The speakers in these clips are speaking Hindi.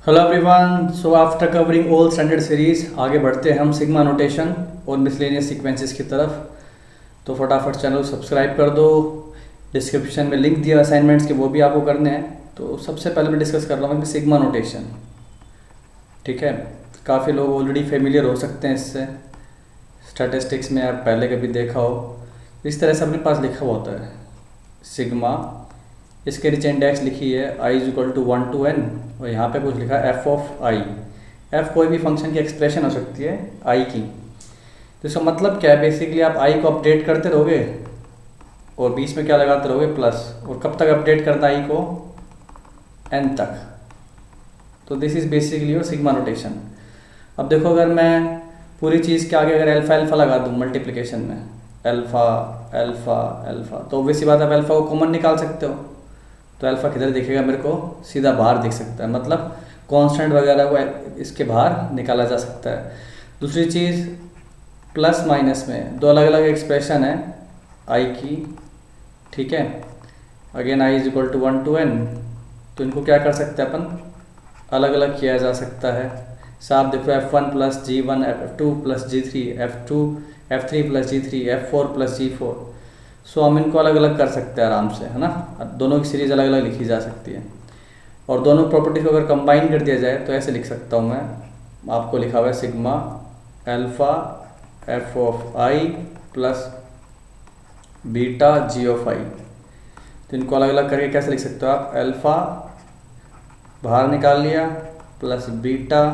Hello everyone, so after covering all standard series आगे बढ़ते हैं हम सिग्मा नोटेशन और मिसलेनियस सीक्वेंसेस की तरफ। तो फटाफट चैनल सब्सक्राइब कर दो। डिस्क्रिप्शन में लिंक दिया असाइनमेंट्स के, वो भी आपको करने हैं। तो सबसे पहले मैं डिस्कस कर रहा हूँ कि सिग्मा नोटेशन, ठीक है। काफ़ी लोग ऑलरेडी फेमिलियर हो सकते हैं इससे, स्टैटिस्टिक्स में आप पहले कभी देखा हो। इस तरह से अपने पास लिखा हुआ होता है सिग्मा, इसके नीचे इंडेक्स लिखी है I is equal to 1 to n, और यहाँ पे कुछ लिखा है एफ ऑफ आई। एफ कोई भी फंक्शन की एक्सप्रेशन हो सकती है आई की। तो इसका मतलब क्या है, बेसिकली आप आई को अपडेट करते रहोगे और बीच में क्या लगाते रहोगे प्लस, और कब तक अपडेट करना आई को, एन तक। तो this is basically your sigma notation. अब देखो, अगर मैं पूरी चीज़ के आगे अगर अल्फ़ा अल्फ़ा लगा दूँ मल्टीप्लिकेशन में, अल्फ़ा अल्फ़ा अल्फ़ा, तो ऑब्वियसली बात है, आप अल्फ़ा को कॉमन निकाल सकते हो। तो अल्फ़ा किधर दिखेगा मेरे को, सीधा बाहर दिख सकता है, मतलब कांस्टेंट वगैरह को इसके बाहर निकाला जा सकता है। दूसरी चीज़, प्लस माइनस में दो अलग अलग एक्सप्रेशन है आई की, ठीक है। Again I is equal to 1 to n, तो इनको क्या कर सकते हैं अपन, अलग अलग किया जा सकता है। साफ देखो, f1 plus g1, f2 plus g3, f3 plus g3, f4 plus g4। सो हम इनको अलग अलग कर सकते हैं आराम से, है ना। दोनों की सीरीज़ अलग अलग लिखी जा सकती है, और दोनों प्रॉपर्टीज को अगर कंबाइन कर दिया जाए तो ऐसे लिख सकता हूँ मैं, आपको लिखा हुआ है sigma alpha F of I plus beta G of I. तो इनको अलग अलग करके कैसे लिख सकते हो आप, अल्फ़ा बाहर निकाल लिया plus beta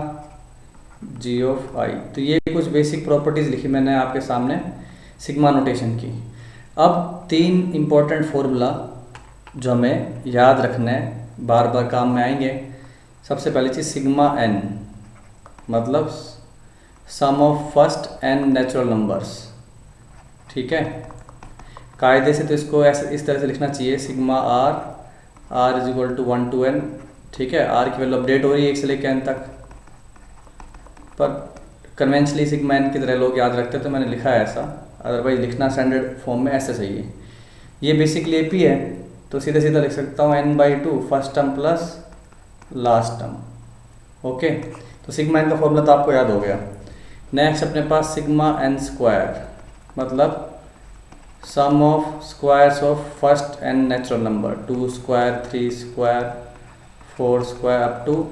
G of I. तो ये कुछ बेसिक प्रॉपर्टीज़ लिखी मैंने आपके सामने सिग्मा नोटेशन की। अब तीन इम्पोर्टेंट फॉर्मूला जो हमें याद रखना है, बार बार काम में आएंगे। सबसे पहली चीज़ सिग्मा एन, मतलब sum of first N natural numbers, ठीक है। कायदे से तो इसको ऐसे इस तरह से लिखना चाहिए, sigma R is equal to 1 to n, ठीक है। आर की वैल्यू अपडेट हो रही है 1 से लेकर एन तक, पर कन्वेंशनली सिग्मा एन की तरह लोग याद रखते हैं, तो मैंने लिखा है ऐसा। अदरवाइज लिखना स्टैंडर्ड फॉर्म में ऐसे सही है। ये बेसिकली एपी है, तो सीधा सीधा लिख सकता हूँ n/2 first term plus last term, okay. तो सिग्मा एन का फॉर्मूला तो आपको याद हो गया। नेक्स्ट अपने पास सिग्मा एन स्क्वायर, मतलब sum of squares of first N natural number, 2 square 3 square 4 square up to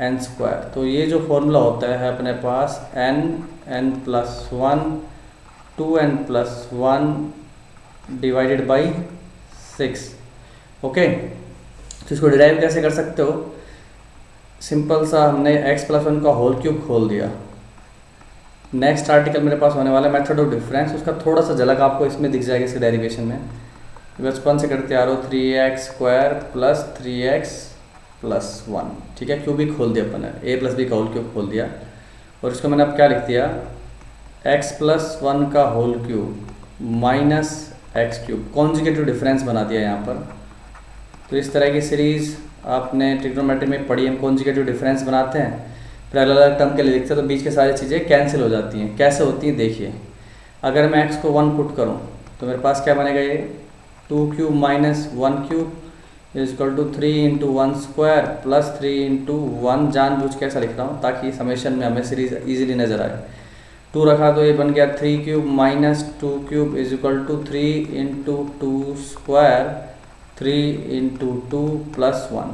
N square. तो ये जो फॉर्मूला होता है अपने पास n plus 1 2n plus 1 divided by 6, okay. तो इसको डिराइव कैसे कर सकते हो, सिंपल सा, हमने x प्लस 1 का होल क्यूब खोल दिया। नेक्स्ट आर्टिकल मेरे पास होने वाला है मेथड ऑफ डिफरेंस, उसका थोड़ा सा झलक आपको इसमें दिख जाएगी, इसके डेरिवेशन में। बचपन से करते आ रहे हो, 3x square plus 3x plus 1, ठीक है। क्यूब भी खोल दिया अपन ने, a प्लस बी का होल क्यूब खोल दिया, और इसको मैंने अब क्या लिख दिया, x प्लस 1 का whole cube minus x cube, conjugative difference बना दिया यहाँ पर। तो इस तरह की सीरीज़ आपने ट्रिग्नोमेट्री में पढ़ी, हम कॉन्जुगेटिव डिफरेंस बनाते हैं, फिर अलग अलग टर्म के लिए लिखते हैं, तो बीच के सारी चीज़ें कैंसिल हो जाती हैं। कैसे होती हैं देखिए, अगर मैं x को 1 पुट करूँ तो मेरे पास क्या बनेगा, ये 2 cube minus 1 cube is equal to 3 into 1 square plus 3 into 1, जानबूझ के ऐसा लिख रहा हूँ ताकि समेशन में हमें सीरीज ईजिली नज़र आए। 2 रखा तो ये बन गया 3 cube minus 2 cube is equal to 3 into 2 square 3 into 2 plus 1।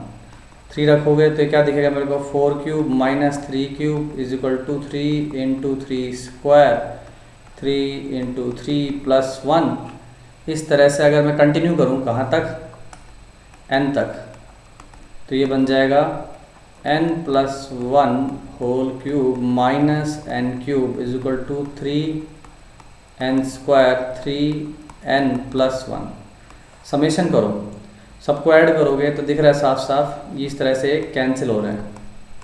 3 रखोगे तो क्या दिखेगा मेरे को, 4 cube minus 3 cube is equal to 3 into 3 square 3 into 3 plus 1। इस तरह से अगर मैं कंटिन्यू करूँ कहाँ तक, n तक, तो ये बन जाएगा n plus 1 whole cube minus n cube is equal to 3n square 3n plus 1। Summation करो, सबको ऐड करोगे तो दिख रहा है साफ साफ, ये इस तरह से कैंसिल हो रहे हैं,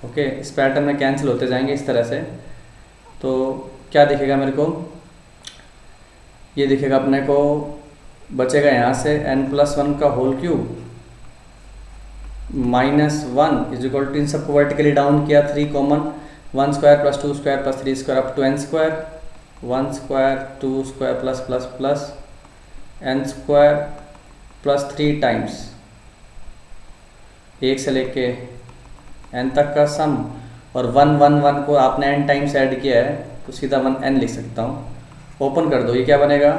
ओके। इस पैटर्न में कैंसिल होते जाएंगे इस तरह से। तो क्या दिखेगा मेरे को, ये दिखेगा अपने को, बचेगा यहाँ से n प्लस 1 का whole cube minus 1 is equal to, इन सबको वर्टिकली डाउन किया, 3 common, 1 square plus 2 square plus 3 square up to n square, 1 square 2 square plus plus plus n square plus 3 times 1 से लेके एन तक का सम, और 1 1 1 को आपने एन टाइम्स ऐड किया है तो सीधा 1 एन लिख सकता हूँ। ओपन कर दो, ये क्या बनेगा,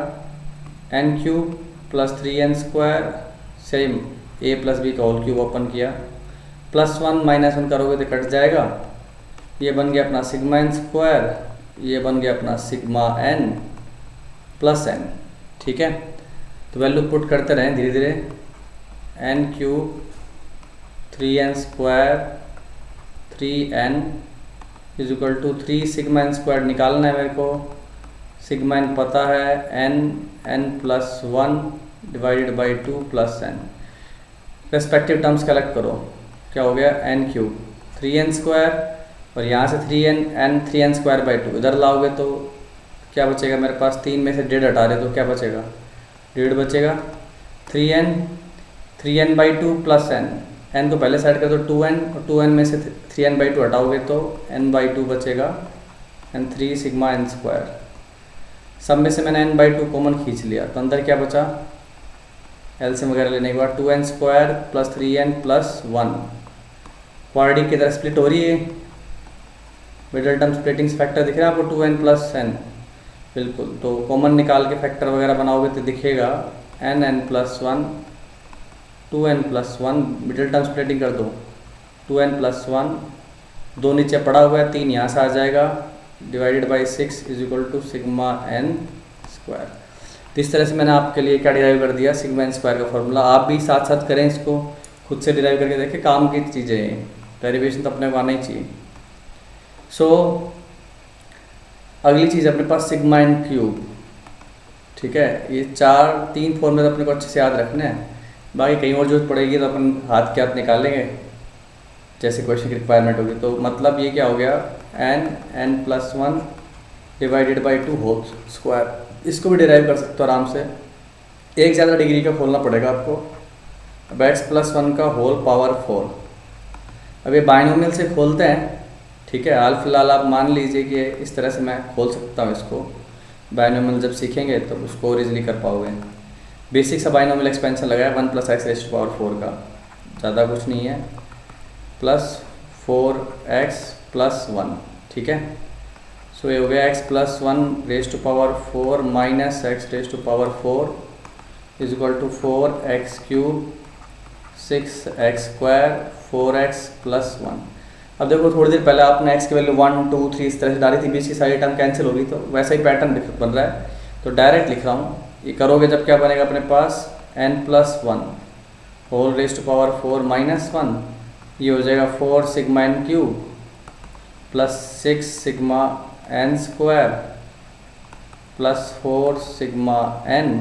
N cube plus 3n square, same A plus B का होल क्यूब ओपन किया, प्लस 1 माइनस 1 करोगे तो कट जाएगा, ये बन गया अपना सिग्मा एन स्क्वायर, ये बन गया अपना सिग्मा एन प्लस एन। ठीक है, तो वैल्यू पुट करते रहें धीरे धीरे, n cube 3n square 3n is equal to 3 sigma N square निकालना है मेरे को, सिग्मा एन पता है, n plus 1 divided by 2 plus n. Respective terms collect करो, क्या हो गया, एन क्यूब 3n स्क्वायर और यहाँ से 3n स्क्वायर बाई 2 इधर लाओगे तो क्या बचेगा मेरे पास, 3 में से 1.5 हटा रहे तो क्या बचेगा, 1.5 बचेगा, 3n बाई 2 प्लस n को पहले साइड कर दो 2n, और 2n में से 3n बाई 2 हटाओगे तो n बाई 2 बचेगा, एंड 3 सिग्मा एन स्क्वायर। सब में से मैंने n बाई 2 कॉमन खींच लिया तो अंदर क्या बचा, एलसीएम वगैरह लेने के बाद 2n square plus 3n plus 1, quadratic की तरह स्प्लिट हो रही है, मिडल टर्म स्प्लिटिंग फैक्टर दिख रहा है आपको 2n प्लस n, बिल्कुल, तो कॉमन निकाल के फैक्टर वगैरह बनाओगे तो दिखेगा n plus 1 2n plus 1, middle term splitting कर दो 2n प्लस 1, 2 नीचे पड़ा हुआ है, 3 यहाँ से आ जाएगा, divided by 6 is equal to sigma N square. तो इस तरह से मैंने आपके लिए क्या डिराइव कर दिया, सिग्मा एन स्क्वायर का फॉर्मूला। आप भी साथ साथ करें इसको, खुद से डिराइव करके देखें, काम की चीज़ें हैं, डेरिवेशन तो अपने को आना ही चाहिए। सो अगली चीज़ अपने पास सिग्मा एन क्यूब, ठीक है, ये 3 फॉर्मूले अपने को अच्छे से याद रखने हैं, बाकी कहीं और जरूरत पड़ेगी तो अपन हाथ के हाथ निकालेंगे जैसे क्वेश्चन की रिक्वायरमेंट होगी। तो मतलब ये क्या हो गया, n plus 1 divided by 2 whole square, इसको भी डिराइव कर सकते हो आराम से, एक ज़्यादा डिग्री का खोलना पड़ेगा आपको। अब x प्लस 1 का होल पावर 4, अब ये बाइनोमियल से खोलते हैं, ठीक है, हाल फिलहाल आप मान लीजिए कि इस तरह से मैं खोल सकता हूँ इसको, बाइनोमियल जब सीखेंगे तो उसको और इजीली कर पाओगे। बेसिक सा बाइनोमियल एक्सपेंशन लगाया 1 प्लस एक्स रेस्ट पावर 4 का, ज़्यादा कुछ नहीं है, प्लस 4x प्लस 1, ठीक है। सो ये हो गया x plus 1 raised to power 4 minus x raised to power 4 is equal to 4x cube 6x square 4x plus 1। अब देखो थोड़ी देर पहले आपने x की वैल्यू 1 2 3 इस तरह से डाली थी, बीच की सारी टर्म कैंसिल होगी, तो वैसा ही पैटर्न बन रहा है, तो डायरेक्ट लिख रहा हूँ। ये करोगे जब क्या बनेगा अपने पास, n plus 1 whole raised to power 4 minus 1, ये हो जाएगा 4 sigma N cube plus 6 sigma N square plus 4 sigma n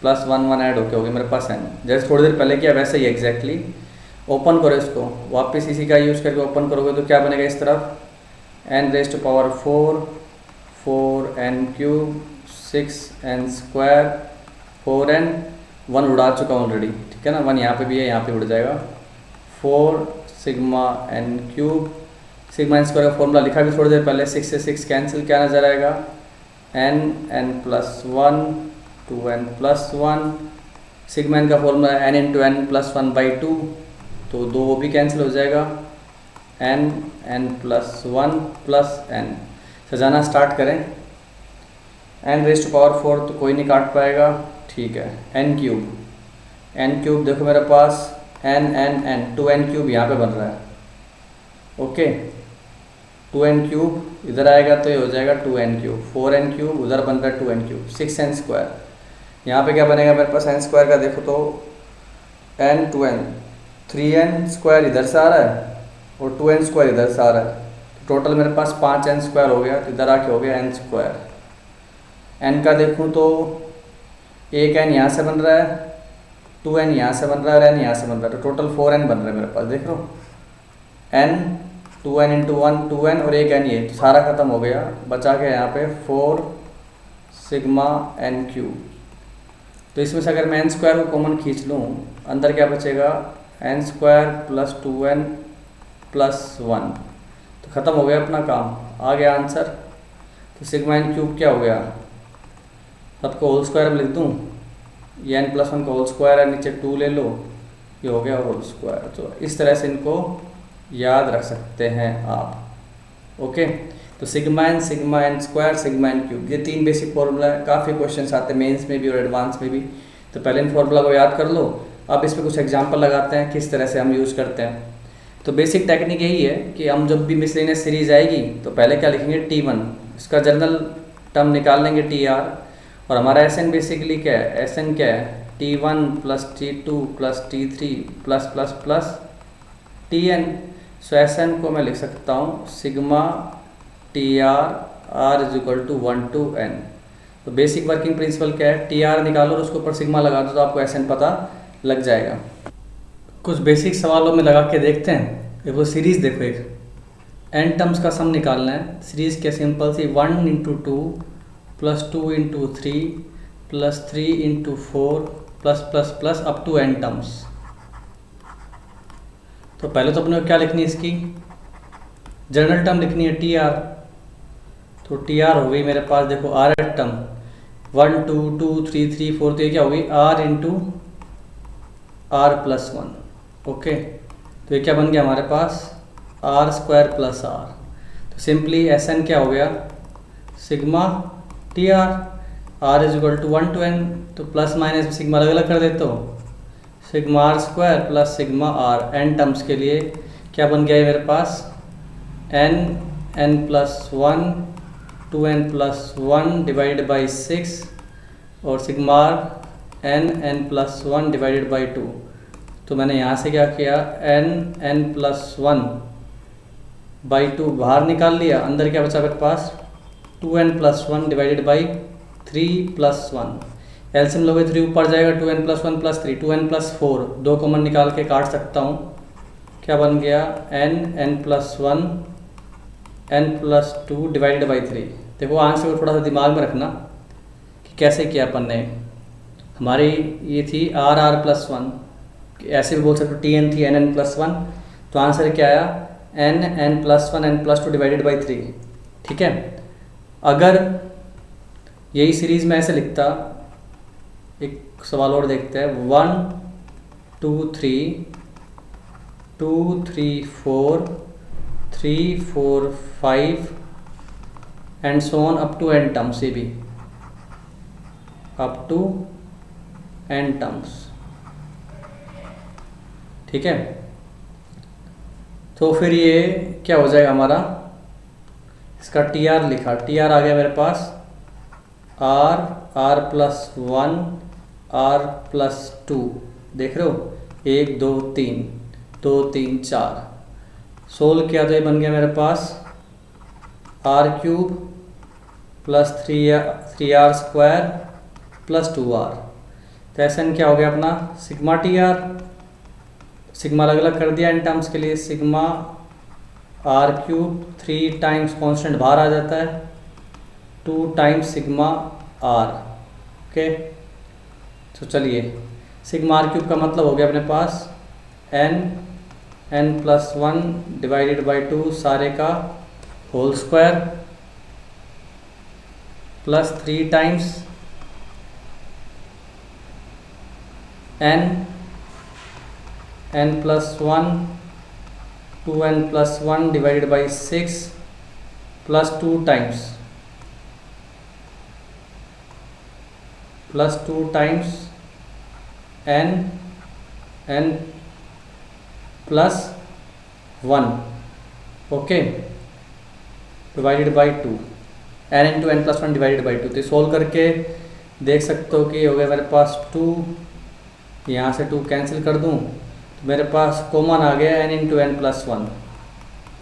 plus 1 1 add होके हो गया मेरे पास n। जैसे थोड़ी देर पहले किया वैसे ही एग्जैक्टली। ओपन करो इसको, वापस इसी का यूज़ करके ओपन करोगे तो क्या बनेगा इस तरफ, n raised to power 4 n cube 6 n square 4n, 1 उड़ा चुका हूँ ऑलरेडी, ठीक है ना, 1 यहाँ पे भी है, यहाँ पे उड़ जाएगा, 4 sigma N cube, sigma N square का फॉर्मूला लिखा भी थोड़ी देर पहले, 6 से 6 कैंसिल, क्या नजर आएगा, n plus 1 2n plus 1, sigma n का फॉर्मूला है n into n plus 1 by 2, तो 2 वो भी कैंसिल हो जाएगा, n प्लस 1 प्लस n। सजाना स्टार्ट करें, n रेस्ट टू पावर 4 तो कोई नहीं काट पाएगा, ठीक है, n क्यूब देखो मेरे पास n 2n क्यूब यहाँ पे बन रहा है, ओके, 2n क्यूब इधर आएगा तो ये हो जाएगा 2n क्यूब, 4n क्यूब उधर बन रहा है 2n क्यूब, 6n स्क्वायर, यहाँ पे क्या बनेगा मेरे पास n स्क्वायर का देखो तो n 2n, 3n स्क्वायर इधर से आ रहा है और 2n स्क्वायर इधर से आ रहा है, टोटल मेरे पास 5n स्क्वायर हो गया, तो इधर आके हो गया n स्क्वायर। n का देखूँ तो एक n यहाँ से बन रहा है, 2n यहाँ से बन रहा है और n यहाँ से बन रहा है, तो टोटल 4n बन रहा है मेरे पास, देख लो, n 2n इंटू 1 2n और एक n, ये तो सारा खत्म हो गया, बचा के यहाँ पे 4 सिग्मा n क्यूब। तो इसमें से अगर मैं n स्क्वायर को कॉमन खींच लूँ, अंदर क्या बचेगा, n square plus 2n plus 1, तो ख़त्म हो गया अपना काम, आ गया आंसर। तो सिग्मा एन क्यूब क्या हो गया, सबको होल स्क्वायर में लिख दूँ, ये n प्लस 1 का होल स्क्वायर है, नीचे 2 ले लो, ये हो गया होल स्क्वायर। तो इस तरह से इनको याद रख सकते हैं आप। ओके, तो sigma N square, sigma N cube, ये 3 बेसिक फॉर्मूला है। काफ़ी क्वेश्चंस आते हैं मेंस में भी और एडवांस में भी, तो पहले इन फॉर्मूला को याद कर लो। अब इस पर कुछ एग्जांपल लगाते हैं किस तरह से हम यूज़ करते हैं। तो बेसिक टेक्निक यही है कि हम जब भी मिसलेनियस सीरीज आएगी तो पहले क्या लिखेंगे, T1, इसका जनरल टर्म निकाल लेंगे TR, और हमारा SN बेसिकली क्या है, SN क्या है, T1 plus T2 plus T3 plus plus plus Tn। So SN को मैं लिख सकता हूँ sigma TR R is equal to 1 to N। तो बेसिक वर्किंग प्रिंसिपल क्या है, TR निकालो और उसके ऊपर सिग्मा लगा दो तो आपको SN पता लग जाएगा। कुछ बेसिक सवालों में लगा के देखते हैं। देखो सीरीज़, देखो एक एन टर्म्स का सम निकालना है। सीरीज़ क्या सिंपल सी, 1 into 2 plus 2 into 3 plus 3 into 4 plus plus plus up to n terms. तो पहले तो अपने को क्या लिखनी है, इसकी जनरल टर्म लिखनी है TR। तो TR हो गई मेरे पास, देखो R टर्म 1 2 2 3 3 4, तो ये क्या होगी R into R plus 1। Okay, तो ये क्या बन गया हमारे पास, R स्क्वायर प्लस R। तो सिंपली SN क्या हो गया, sigma TR, R is equal to 1 to N। तो प्लस माइनस में सिग्मा अलग अलग कर देते हो, sigma R square plus sigma R। N terms के लिए क्या बन गया है मेरे पास, N plus 1 2N plus 1 divided by 6 और sigma R N plus 1 divided by 2। तो मैंने यहाँ से क्या किया, N प्लस 1 बाई 2 बाहर निकाल लिया, अंदर क्या बचा मेरे पास 2N plus 1 divided by 3 plus 1। LCM लोगे 3 ऊपर जाएगा, 2N plus 1 plus 3, 2N plus 4, 2 common निकाल के काट सकता हूँ। क्या बन गया, N plus 1 N plus 2 divided by 3। देखो आंसर को थोड़ा सा दिमाग में रखना कि कैसे किया अपन ने। हमारी ये थी R प्लस 1, ऐसे भी बोल सकते हो TN थी N प्लस 1। तो आंसर क्या आया, N plus 1 N plus 2 divided by 3। ठीक है, अगर यही सीरीज में ऐसे लिखता, एक सवाल और देखते हैं, 1 2 3 2 3 4 3 4 5 and so on up to N terms, ये भी अप टू N टर्म्स। ठीक है, तो फिर ये क्या हो जाएगा हमारा, इसका TR लिखा, TR आ गया मेरे पास R प्लस 1 R प्लस 2, देख रहे हो 1 2 3 2 3 4। सोल्व किया तो ये बन गया मेरे पास R cube plus 3R square plus 2R। तो ऐसा क्या हो गया अपना, सिग्मा TR, सिग्मा अलग अलग कर दिया इन टर्म्स के लिए, sigma R cube 3 times constant बाहर आ जाता है, 2 टाइम्स सिग्मा R। ओके, तो चलिए सिग्मा R क्यूब का मतलब हो गया अपने पास N प्लस 1 डिवाइडेड बाई 2 सारे का whole square plus 3 times N plus 1 2N plus 1 divided by 6 plus 2 times N plus 1, okay, divided by 2, N into N plus 1 divided by 2। तो सोल्व करके देख सकते हो कि हो गया मेरे पास 2, यहाँ से 2 कैंसिल कर दूँ तो मेरे पास कॉमन आ गया N इंटू N प्लस 1।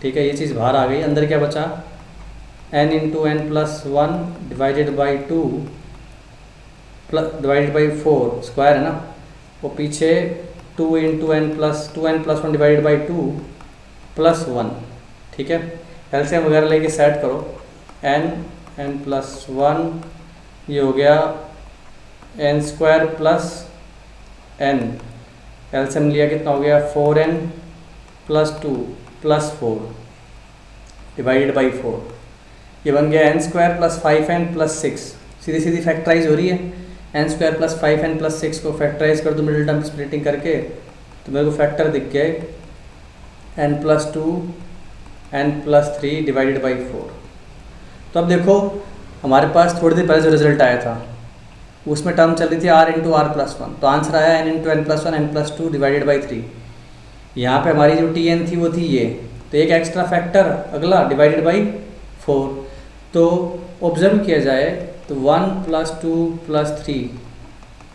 ठीक है, ये चीज़ बाहर आ गई, अंदर क्या बचा, N into N plus 1 divided by 2 plus divided by 4 square है ना, वो पीछे 2 into N plus 1 divided by 2 plus 1। ठीक है, एलसीएम वगैरह लेके सेट करो, N प्लस 1, ये हो गया N square plus N, LCM लिया कितना हो गया 4N plus 2 plus 4 divided by 4, ये बन गया N square plus 5N plus 6। सीधी सीधी फैक्टराइज हो रही है, N square plus 5N plus 6 को फैक्टराइज कर दो मिडिल टर्म की स्प्लिटिंग करके, तो मेरे को फैक्टर दिख गया n+2 n+3 डिवाइडेड बाई 4। तो अब देखो हमारे पास थोड़ी देर पहले जो रिजल्ट आया था उसमें टर्म चल रही थी r×r+1, तो आंसर आया n×n+1 n+2 डिवाइडेड बाई 3। यहाँ पे हमारी जो tn थी वो थी ये, तो एक एक्स्ट्रा फैक्टर अगला डिवाइडेड बाई 4। तो ऑब्जर्व किया जाए तो 1+2+3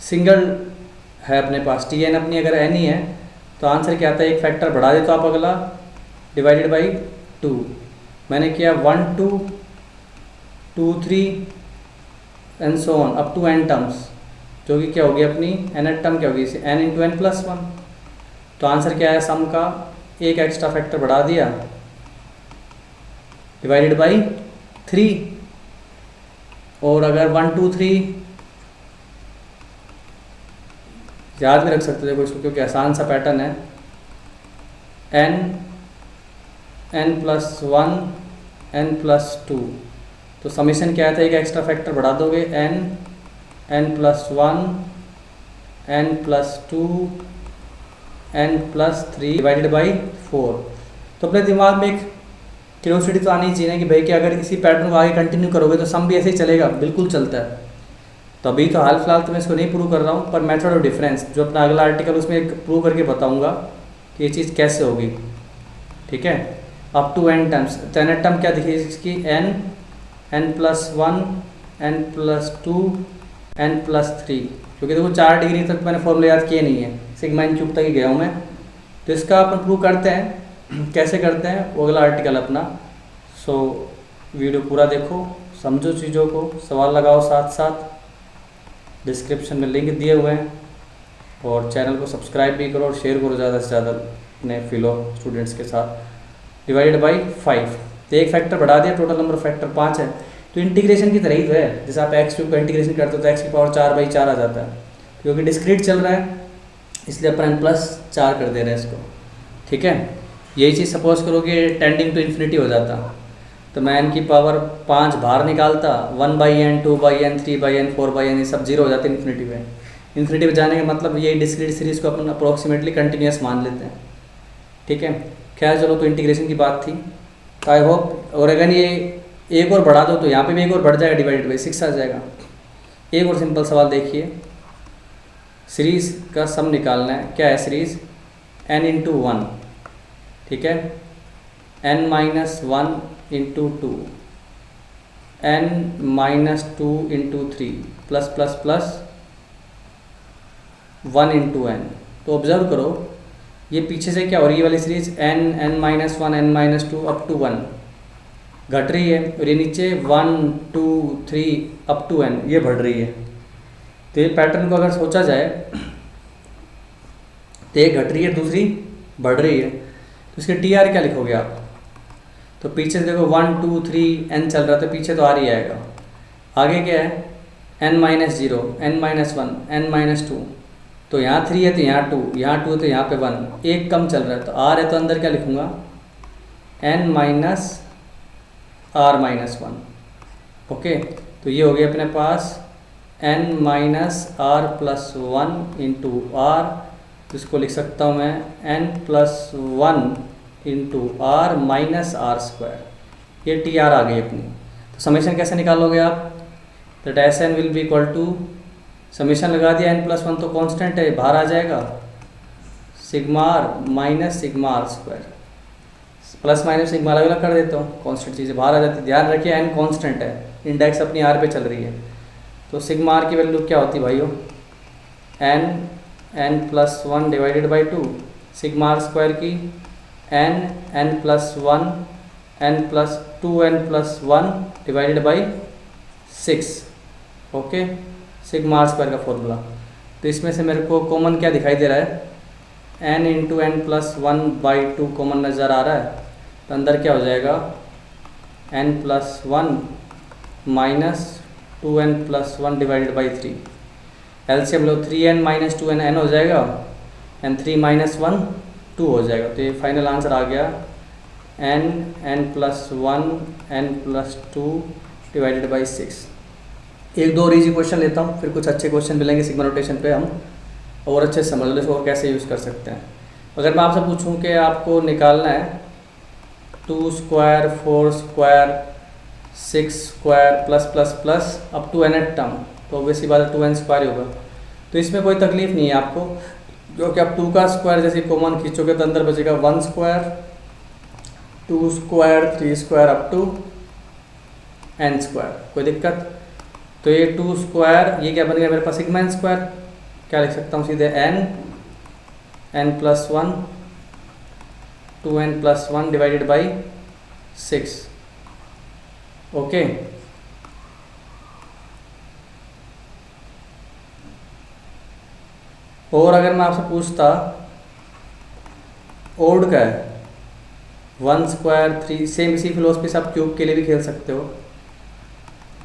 सिंगल है अपने पास, tn अपनी अगर n ही है तो आंसर क्या आता है, एक फैक्टर बढ़ा दे तो आप अगला डिवाइडेड बाई 2। मैंने किया 1 2 2 3 and so on up to n terms, जो कि क्या होगी अपनी nth टर्म क्या होगी, n×n+1। तो आंसर क्या है, सम का एक एक्स्ट्रा फैक्टर बढ़ा दिया डिवाइडेड बाई 3। और अगर 1 2 3 याद भी रख सकते हो देखो इसको, क्योंकि आसान सा पैटर्न है, n+1 n+2। तो समीशन क्या था, एक एक्स्ट्रा फैक्टर बढ़ा दोगे n+1 n+2 n+3 divided by 4। तो अपने दिमाग में एक क्यूरियोसिटी तो आनी चाहिए कि भाई कि अगर इसी पैटर्न को आगे कंटिन्यू करोगे तो सम भी ऐसे ही चलेगा, बिल्कुल चलता है। तो अभी तो हाल फिलहाल तो मैं इसको नहीं प्रूव कर रहा हूँ, पर मेथड ऑफ डिफरेंस जो अपना अगला आर्टिकल उसमें एक प्रूव करके बताऊँगा कि ये चीज़ कैसे होगी, ठीक है। अप टू n टर्म्स, तो n टर्म क्या दिखी इसकी, n+1 n+2 n+3, क्योंकि देखो 4 डिग्री तक मैंने फॉर्मूला याद किए नहीं है, सिग्मा n क्यूब तक ही गया हूँ मैं। तो इसका अपन प्रूव करते हैं, कैसे करते हैं वो अगला आर्टिकल अपना। सो वीडियो पूरा देखो, समझो चीज़ों को, सवाल लगाओ साथ साथ, डिस्क्रिप्शन में लिंक दिए हुए हैं, और चैनल को सब्सक्राइब भी करो और शेयर करो ज़्यादा से ज़्यादा अपने फिलो स्टूडेंट्स के साथ। डिवाइडेड बाई 5, तो एक फैक्टर बढ़ा दिया, टोटल नंबर फैक्टर 5 है। तो इंटीग्रेशन की तरह ही तो है, जैसे आप x³ का इंटीग्रेशन करते हो तो x⁴ आ जाता है, क्योंकि डिस्क्रीट चल रहा है इसलिए अपन n+4 कर दे रहे हैं इसको, ठीक है। यही चीज़ सपोज करो कि टेंडिंग टू इन्फिनिटी हो जाता, तो मैं n की पावर 5 बाहर निकालता, 1/n 2/n 3/n 4/n ये सब जीरो हो जाते हैं इन्फिनिटी पे। इन्फिनिटी पे जाने का मतलब यही डिस्क्रीट सीरीज़ को अपन अप्रोक्सीमेटली कंटिन्यूस मान लेते हैं, ठीक है। खैर चलो, तो इंटीग्रेशन की बात थी, तो आई होप। और अगर ये एक और बढ़ा दो तो यहाँ पे भी एक और बढ़ जाएगा, डिवाइडेड बाई 6 आ जाएगा। एक और सिंपल सवाल देखिए, सीरीज़ का सम निकालना है, क्या है सीरीज़, n×1, ठीक है, n-1 × 2 n-2 × 3 plus plus plus 1 × n। तो ऑब्जर्व करो ये पीछे से क्या हो रही है वाली series, n-1 n-2 up to 1 घट रही है, और ये नीचे 1 2 3 अप टू n ये बढ़ रही है। तो ये पैटर्न को अगर सोचा जाए तो एक घट रही है दूसरी बढ़ रही है, तो इसके टी आर क्या लिखोगे आप। तो पीछे से देखो 1 2 3 n चल रहा है, तो पीछे तो r ही आएगा। आगे क्या है, n-0 n-1 n-2, तो यहाँ 3 है तो यहाँ 2, यहाँ 2 है तो यहाँ पे 1, एक कम चल रहा है, तो r है तो अंदर क्या लिखूँगा, n-r-1। ओके, तो ये हो गया अपने पास n-r+1 × r, इसको लिख सकता हूँ मैं n+1 × r-r²। ये टी आर आ गई अपनी। तो समेशन कैसे निकालोगे आप, that S N will be equal to, summation लगा दिया, n+1 तो कांस्टेंट है बाहर आ जाएगा, sigma r minus sigma r², plus minus sigma अलग अलग कर देता हूँ, कांस्टेंट चीज़ें बाहर आ जाती है। ध्यान रखिए n कांस्टेंट है, इंडेक्स अपनी r पे चल रही है, तो सिग्मा r की वैल्यू क्या होती है भाइयों, n+1 divided by 2, sigma r² की n+1 n+2 n+1 divided by 6। Okay, sigma r² का फॉर्मूला। तो इसमें से मेरे को कॉमन क्या दिखाई दे रहा है, n × n+1/2 कॉमन नज़र आ रहा है, तो अंदर क्या हो जाएगा, n+1 minus 2n+1 divided by 3। LCM low, 3n - 2n n हो जाएगा, n 3 - 1 2 हो जाएगा। तो ये फाइनल आंसर आ गया n+1 n+2 डिवाइडेड बाई 6। एक दो और इजी क्वेश्चन लेता हूँ, फिर कुछ अच्छे क्वेश्चन मिलेंगे सिग्मा नोटेशन पे, हम और अच्छे से समझ लो इसको कैसे यूज़ कर सकते हैं। अगर मैं आपसे पूछूं कि आपको निकालना है 2 square 4 square 6 square plus plus plus up to nth term, तो ऑब्वियसली बात है 2n स्क्वायर होगा। तो इसमें कोई तकलीफ नहीं है आपको, क्योंकि आप 2 का स्क्वायर जैसे कॉमन खींचोगे तो अंदर बचेगा 1 square 2 square 3 square up to n square, कोई दिक्कत। तो ये 2 स्क्वायर ये क्या बन गया मेरे पास सिग्मा n स्क्वायर, क्या लिख सकता हूँ सीधे n plus 1 2n plus 1 divided by 6। Okay, और अगर मैं आपसे पूछता ओड का है 1 स्क्वायर 3, सेम इसी फिलोसफी से आप क्यूब के लिए भी खेल सकते हो,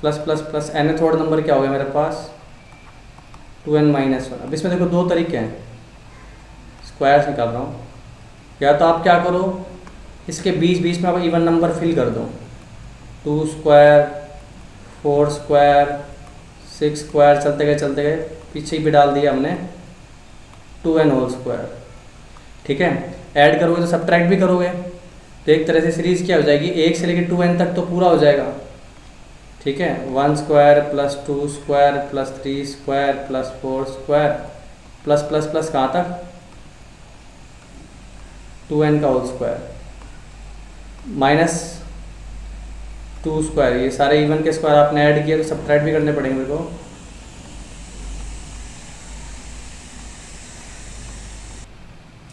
plus plus plus nth odd number क्या हो गया मेरे पास 2n माइनस 1। अब इसमें देखो दो तरीके हैं, स्क्वायर्स निकाल रहा हूँ। या तो आप क्या करो, इसके बीच बीच में आप इवन नंबर फिल कर दो, 2 स्क्वायर 4 स्क्वायर 6 स्क्वायर चलते गए पीछे भी डाल दिया हमने 2n होल स्क्वायर। ठीक है, ऐड करोगे तो सब्ट्रैक्ट भी करोगे, तो एक तरह से सीरीज़ क्या हो जाएगी 1 से लेकर 2n तक तो पूरा हो जाएगा। ठीक है, 1 square plus 2 square plus 3 square plus 4 square plus plus plus कहाँ तक 2n का होल स्क्वायर माइनस 2 स्क्वायर। ये सारे इवन के स्क्वायर आपने ऐड किए तो सब्ट्रैक्ट भी करने पड़ेंगे मेरे को।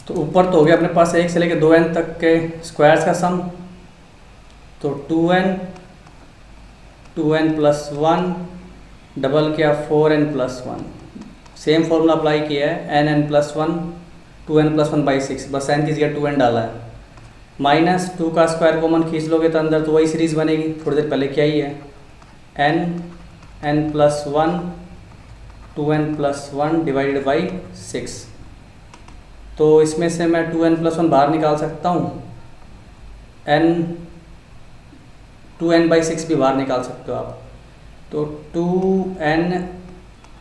तो ऊपर तो हो गया अपने पास 1 से लेकर 2n तक के स्क्वायर्स का सम, तो 2n प्लस 1 डबल किया 4n plus 1, same formula apply किया है n plus 1 2n plus 1 by 6, बस n की जगह 2n डाला है। माइनस 2 का स्क्वायर कॉमन खींच लोगे तो अंदर तो वही सीरीज़ बनेगी, थोड़ी देर पहले क्या ही है n plus 1 2n plus 1 divided by 6। तो इसमें से मैं 2n प्लस 1 बाहर निकाल सकता हूँ, n 2n बाई 6 भी बाहर निकाल सकते हो आप। तो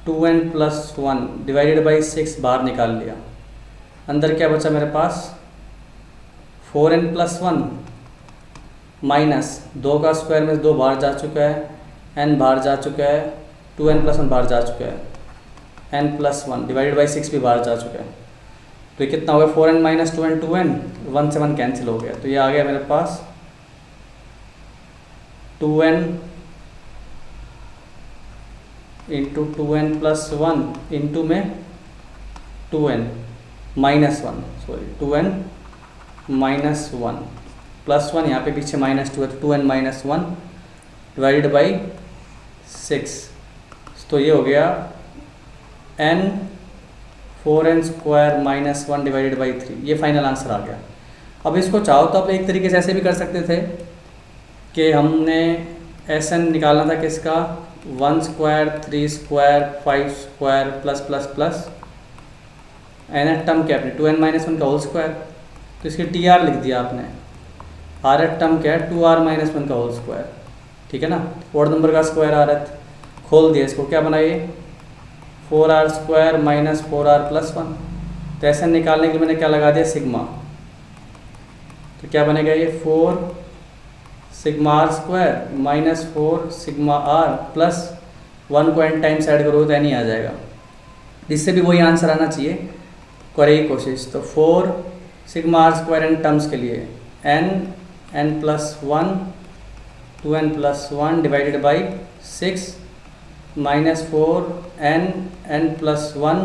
2n प्लस 1 डिवाइडेड बाई 6 बाहर निकाल लिया, अंदर क्या बचा मेरे पास 4n प्लस 1 माइनस 2 का स्क्वायर में 2 बाहर जा चुका है, n बाहर जा चुका है, 2n प्लस 1 बाहर जा चुका है, n प्लस 1 डिवाइडेड बाई 6 भी बाहर जा चुका है। तो ये कितना हो गया 4n माइनस 2n 2n, 1 से 1 कैंसिल हो गया, तो ये आ गया मेरे पास 2n into 2n plus 1 into में 2n minus 1, sorry 2n minus 1 plus 1, यहाँ पे पीछे माइनस 2 है तो 2n माइनस 1 डिवाइडेड बाई 6। तो ये हो गया n 4n square minus 1 divided by 3, ये फाइनल आंसर आ गया। अब इसको चाहो तो आप एक तरीके से ऐसे भी कर सकते थे कि हमने Sn निकालना था किसका 1 square 3 square 5 square plus plus plus nth term क्या है 2n माइनस 1 का होल स्क्वायर, तो इसकी TR लिख दिया आपने। rth टर्म क्या है 2r माइनस 1 का होल स्क्वायर, ठीक है ना, ऑड नंबर का स्क्वायर rth, खोल दिया इसको, क्या बनाइए 4r square minus 4r plus 1। तो ऐसे निकालने के लिए मैंने क्या लगा दिया सिग्मा, तो क्या बनेगा ये 4 sigma r square minus 4 sigma r plus 1 को n टाइम्स ऐड करोगे तो n ही आ जाएगा, इससे भी वही आंसर आना चाहिए, करेगी कोशिश। तो 4 sigma r square n terms के लिए n plus 1 2n plus 1 divided by 6 minus 4 n plus 1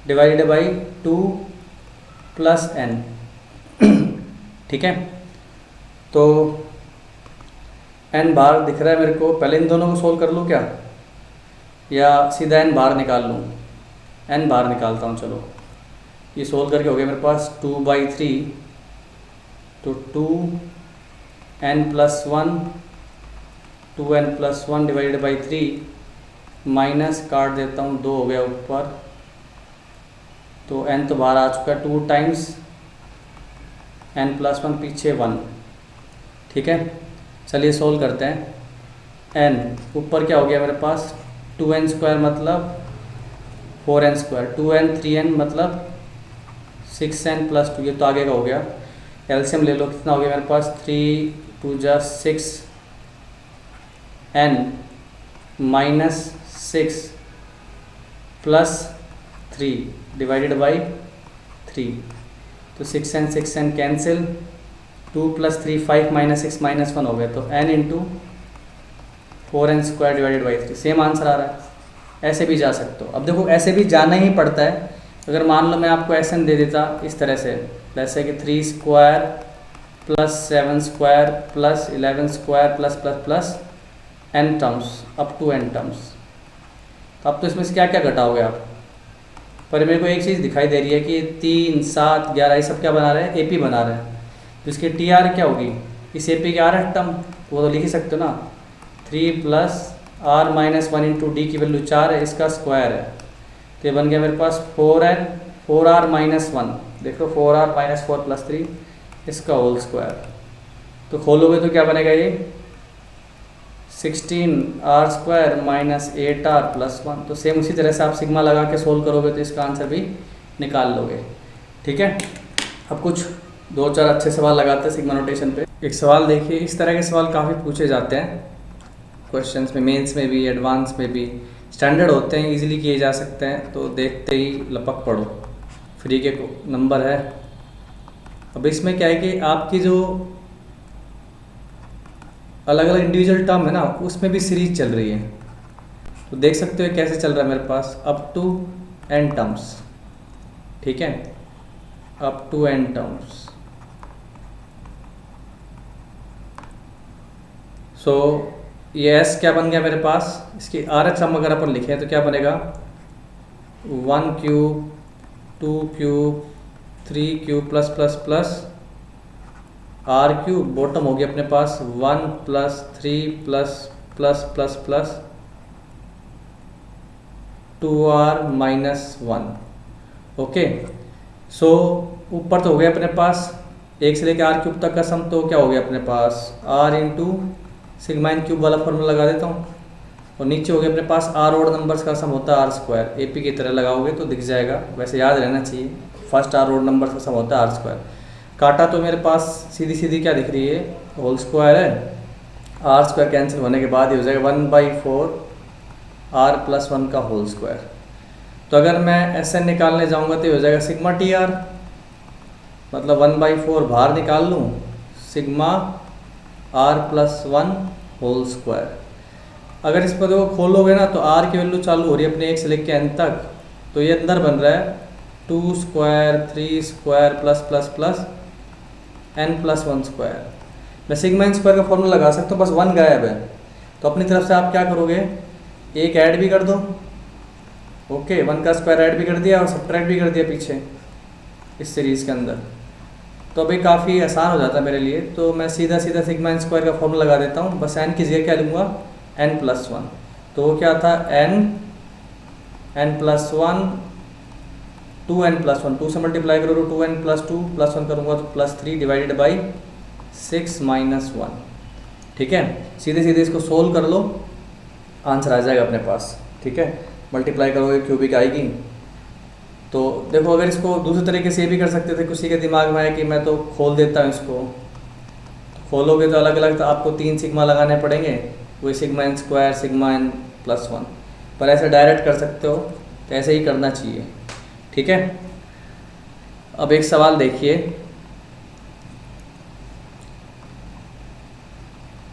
divided by 2 plus n। ठीक है, तो n बाहर दिख रहा है मेरे को, पहले इन दोनों को सोल्व कर लूँ क्या, या सीधा n बाहर निकाल लूँ, n बाहर निकालता हूँ। चलो ये सोल्व करके हो गया मेरे पास 2/3, तो 2n plus 1 2n plus 1 divided by 3 minus काट देता हूँ 2 हो गया ऊपर, तो n तो बाहर आ चुका है 2 टाइम्स n प्लस 1 पीछे 1। ठीक है, चलिए सोल्व करते हैं। n ऊपर क्या हो गया मेरे पास 2n स्क्वायर मतलब 4n स्क्वायर, 2n 3n मतलब 6n प्लस 2, ये तो आगे का हो गया। एलसीएम ले लो, कितना हो गया मेरे पास, 3 2 जा 6n minus 6 plus 3 divided by 3। तो 6n cancel, 2 plus 3 5 minus 6 minus 1 हो गया, तो n into 4n square divided by 3। Same answer आ रहा है। ऐसे भी जा सकते हो। अब देखो ऐसे भी जाना ही पड़ता है। अगर मान लो मैं आपको एसन दे देता इस तरह से, जैसे कि 3 square plus 7 square plus 11 square plus plus plus n terms up to n terms, तो अब तो इसमें से क्या क्या घटाओगे आप। पर मेरे को एक चीज़ दिखाई दे रही है कि 3 7 11 ये सब क्या बना रहे हैं, एपी बना रहे हैं। तो इसकी टी आर क्या होगी, इस एपी की आर टर्म, वो तो लिख ही सकते हो ना। 3 plus R minus 1 into D की वैल्यू 4 है, इसका स्क्वायर है, तो ये बन गया मेरे पास 4n 4r माइनस 1, देखो 4r माइनस 4 प्लस 3 इसका होल स्क्वायर। तो खोलोगे तो क्या बनेगा ये 16r square minus 8r plus 1। तो सेम उसी तरह से आप सिग्मा लगा के सोल्व करोगे तो इसका आंसर भी निकाल लोगे। ठीक है। अब कुछ 2-4 अच्छे सवाल लगाते हैं सिग्मा नोटेशन पे। एक सवाल देखिए, इस तरह के सवाल काफ़ी पूछे जाते हैं क्वेश्चंस में, मेंस में भी, एडवांस में भी, स्टैंडर्ड होते हैं, इजीली किए जा सकते हैं। तो देखते ही लपक पड़ो, फ्री के नंबर है। अब इसमें क्या है कि आपकी जो अलग अलग इंडिविजुअल टर्म है ना, उसमें भी सीरीज चल रही है। तो देख सकते हो कैसे चल रहा है मेरे पास, अप टू n टर्म्स। ठीक है, अप टू n टर्म्स। सो ये s क्या बन गया मेरे पास, इसकी आर एच हम अगर अपन लिखें तो क्या बनेगा 1 cube 2 cube 3 cube plus plus plus R cube, bottom हो गया अपने पास 1 plus 3 plus plus plus plus 2r minus 1। Okay, so ऊपर तो हो गया अपने पास 1 से लेकर आर क्यूब तक का सम, तो क्या हो गया अपने पास r इंटू सिग्मा इन क्यूब वाला फॉर्मूला लगा देता हूँ। और नीचे हो गया अपने पास आर ऑड नंबर्स का सम होता है आर स्क्वायर, एपी की तरह लगाओगे तो दिख जाएगा, वैसे याद रहना चाहिए। फर्स्ट आर ऑड नंबर्स का सम होता है आर स्क्वायर। काटा तो मेरे पास सीधी सीधी क्या दिख रही है, होल स्क्वायर है। आर स्क्वायर कैंसिल होने के बाद ही हो जाएगा 1/4 आर प्लस 1 का होल स्क्वायर। तो अगर मैं एस एन निकालने जाऊँगा तो ये हो जाएगा सिग्मा टी आर, मतलब 1/4 बाहर निकाल लूँ, sigma R plus 1 whole square. अगर इस पर देखो खोलोगे ना तो आर की वैल्यू चालू हो रही है अपने 1 से लेकर n तक, तो ये अंदर बन रहा है 2 square 3 square plus plus plus n plus 1 square. मैं सिग्मा इन स्क्वायर का फॉर्मूला लगा सकता हूँ, बस 1 गायब है। तो अपनी तरफ से आप क्या करोगे, एक ऐड भी कर दो। ओके, 1 का स्क्वायर ऐड भी कर दिया और सब्ट्रैक्ट भी कर दिया पीछे इस सीरीज़ के अंदर, तो अभी काफ़ी आसान हो जाता है मेरे लिए। तो मैं सीधा सीधा सिग्मा इन स्क्वायर का फॉर्मूला लगा देता हूँ, बस n की जगह क्या लूँगा n प्लस 1। तो वो क्या था n प्लस 1 2n प्लस 1, 2 से मल्टीप्लाई करो तो 2n प्लस 2 प्लस 1 करूँगा तो प्लस 3 डिवाइडेड बाई 6 माइनस 1। ठीक है, सीधे सीधे इसको सोल्व कर लो, आंसर आ जाएगा अपने पास। ठीक है, मल्टीप्लाई करोगे क्यूबिक आएगी। तो देखो अगर इसको दूसरे तरीके से ये भी कर सकते थे, किसी के दिमाग में आया कि मैं तो खोल देता हूँ इसको, तो खोलोगे तो अलग अलग तो आपको 3 सिग्मा लगाने पड़ेंगे, वही sigma in square sigma in plus 1। पर ऐसे डायरेक्ट कर सकते हो, तो ऐसे ही करना चाहिए। ठीक है, अब एक सवाल देखिए,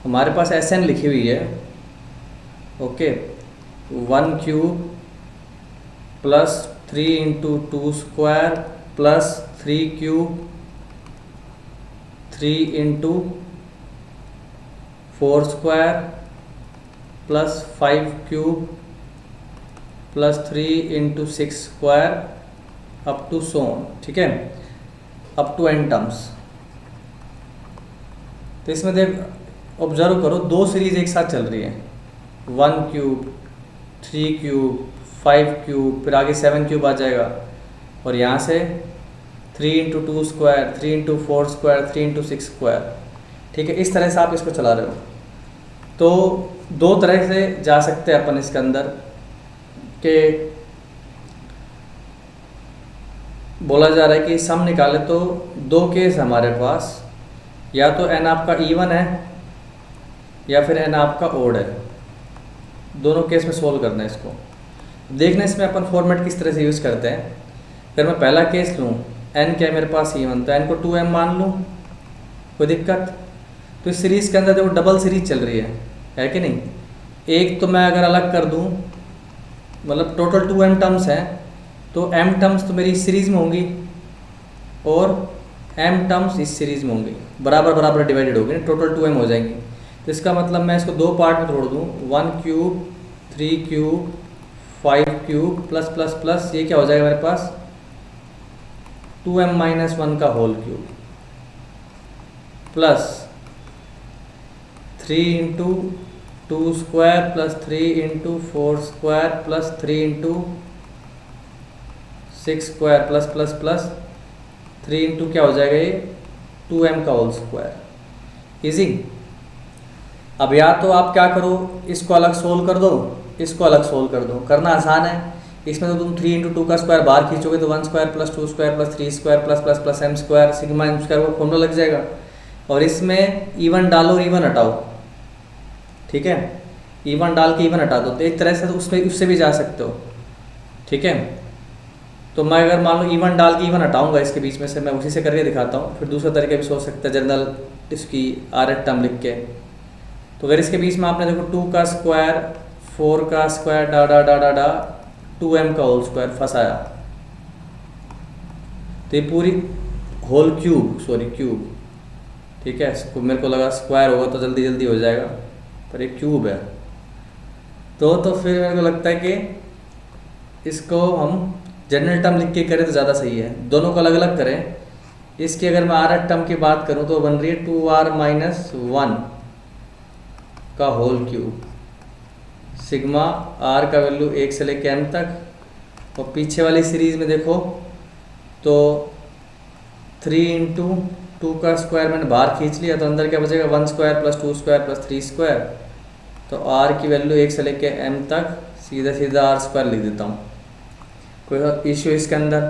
हमारे पास एस एन लिखी हुई है। Okay, 1 cube plus 3 into 2 square plus 3 cube 3 into 4 square plus 5 cube plus 3 into 6 square up to so on. ठीक है, अप टू n टर्म्स। तो इसमें देख ऑब्जर्व करो, 2 सीरीज एक साथ चल रही है, 1 क्यूब 3 क्यूब 5 क्यूब, फिर आगे 7 क्यूब आ जाएगा, और यहाँ से 3 into 2 square 3 into 4 square 3 into 6 square. ठीक है, इस तरह से आप इसको चला रहे हो। तो 2 तरह से जा सकते हैं अपन इसके अंदर, कि बोला जा रहा है कि सम निकाले तो दो केस हमारे पास, या तो n आपका इवन है या फिर n आपका ओड है, दोनों केस में सोल्व करना है इसको। देखना इसमें अपन फॉर्मेट किस तरह से यूज़ करते हैं। अगर मैं पहला केस लूँ, n क्या है मेरे पास इवन, तो n को 2m मान लूँ, कोई दिक्कत? तो इस सीरीज़ के अंदर देखो डबल सीरीज चल रही है कि नहीं। एक तो मैं अगर अलग कर दूँ, मतलब टोटल 2m टर्म्स हैं, तो m टर्म्स तो मेरी इस सीरीज़ में होंगी और m टर्म्स इस सीरीज़ में होंगी, बराबर बराबर डिवाइडेड होगी, टोटल 2m हो जाएंगी। तो इसका मतलब मैं इसको दो पार्ट में तोड़ दूँ, 1 cube 3 cube 5 cube plus plus plus, ये क्या हो जाएगा मेरे पास 2m माइनस 1 का whole cube plus 3 into 2 square plus 3 into 4 square plus 3 into 6 square plus plus plus 3 into क्या हो जाएगा ये 2m का होल स्क्वायर। इजी। अब या तो आप क्या करो, इसको अलग सोल्व कर दो, इसको अलग सोल्व कर दो, करना आसान है। इसमें तो तुम 3 इंटू 2 का स्क्वायर बाहर खींचोगे तो 1 square plus 2 square plus 3 square plus plus plus m square sigma m square को फॉर्मूला लग जाएगा। और इसमें इवन डालो और इवन हटाओ, ठीक है, इवन डाल के इवन हटा दो, तो एक तरह से तो उससे भी जा सकते हो, ठीक है। तो मैं अगर मान लो इवन डाल के इवन हटाऊंगा इसके बीच में से, मैं उसी से करके दिखाता हूँ। फिर दूसरा तरीका भी सोच सकते हैं जनरल इसकी RH टर्म लिख के। तो अगर इसके बीच में आपने देखो 2 का स्क्वायर 4 का स्क्वायर डा डा डा डा डा 2m का होल स्क्वायर फंसाया, तो ये पूरी होल क्यूब, सॉरी क्यूब, ठीक है, मेरे को लगा स्क्वायर होगा तो जल्दी जल्दी हो जाएगा, पर ये क्यूब है। तो फिर मेरे को लगता है कि इसको हम जनरल टर्म लिख के करें तो ज़्यादा सही है, दोनों को अलग अलग करें। इसकी अगर मैं RH टर्म की बात करूं तो बन रही है 2r माइनस 1 का होल क्यूब, सिग्मा r का वैल्यू 1 से लेके m तक। और पीछे वाली सीरीज़ में देखो तो 3 इंटू 2 का स्क्वायर मैंने बाहर खींच लिया, तो अंदर क्या बचेगा 1 square plus 2 square plus 3 square. तो r की वैल्यू 1 से लेके m तक सीधा सीधा r स्क्वायर लिख देता हूँ, कोई इश्यू इसके अंदर।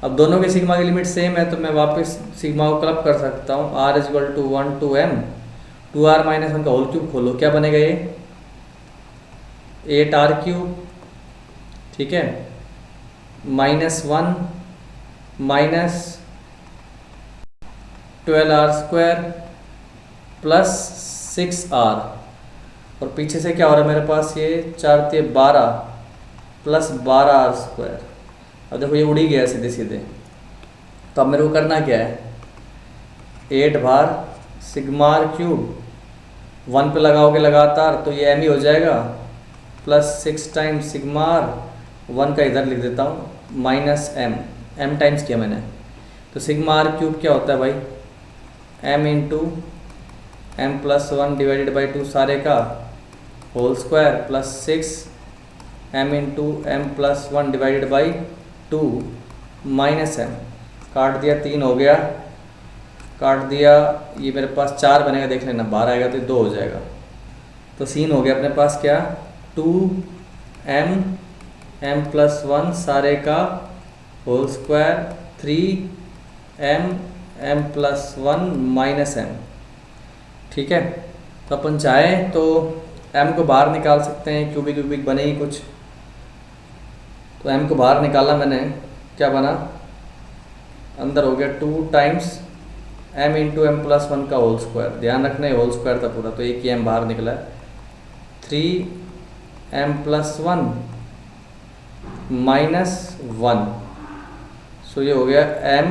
अब दोनों के सिग्मा की लिमिट सेम है तो मैं वापस सिग्मा को क्लब कर सकता हूँ, r is equal to 1 to m 2r minus 1 का होल क्यूब खोलो, क्या बनेगा ये 8r क्यूब, ठीक है, minus 1 minus 12r square plus 6r, और पीछे से क्या हो रहा है मेरे पास ये 4 ते 12 प्लस 12r स्क्वायर। अब देखो ये उड़ी गया सीधे सीधे, तो अब मेरे को करना क्या है 8 बार सिग्मा r क्यूब 1 पे लगाओगे लगातार तो ये m ही हो जाएगा, प्लस 6 टाइम्स सिग्मा r, 1 का इधर लिख देता हूँ माइनस m टाइम्स किया मैंने। तो सिग्मा r क्यूब क्या होता है भाई m into m plus 1 divided by 2 सारे का whole square plus 6 m into m plus 1 divided by 2 minus m, काट दिया 3 हो गया, काट दिया, ये मेरे पास 4 बनेगा, देख लेना, 12 आएगा तो 2 हो जाएगा। तो सीन हो गया अपने पास क्या 2m m प्लस 1 सारे का whole square 3m m plus 1 minus m, ठीक है। तो अपन चाहें तो m को बाहर निकाल सकते हैं, क्यूबिक क्यूबिक बनेगी कुछ। तो m को बाहर निकाला मैंने, क्या बना अंदर हो गया 2 times m into M plus 1 का होल स्क्वायर, ध्यान रखना है होल स्क्वायर था पूरा, तो एक ही m बाहर निकला है 3m प्लस 1 माइनस 1। सो ये हो गया m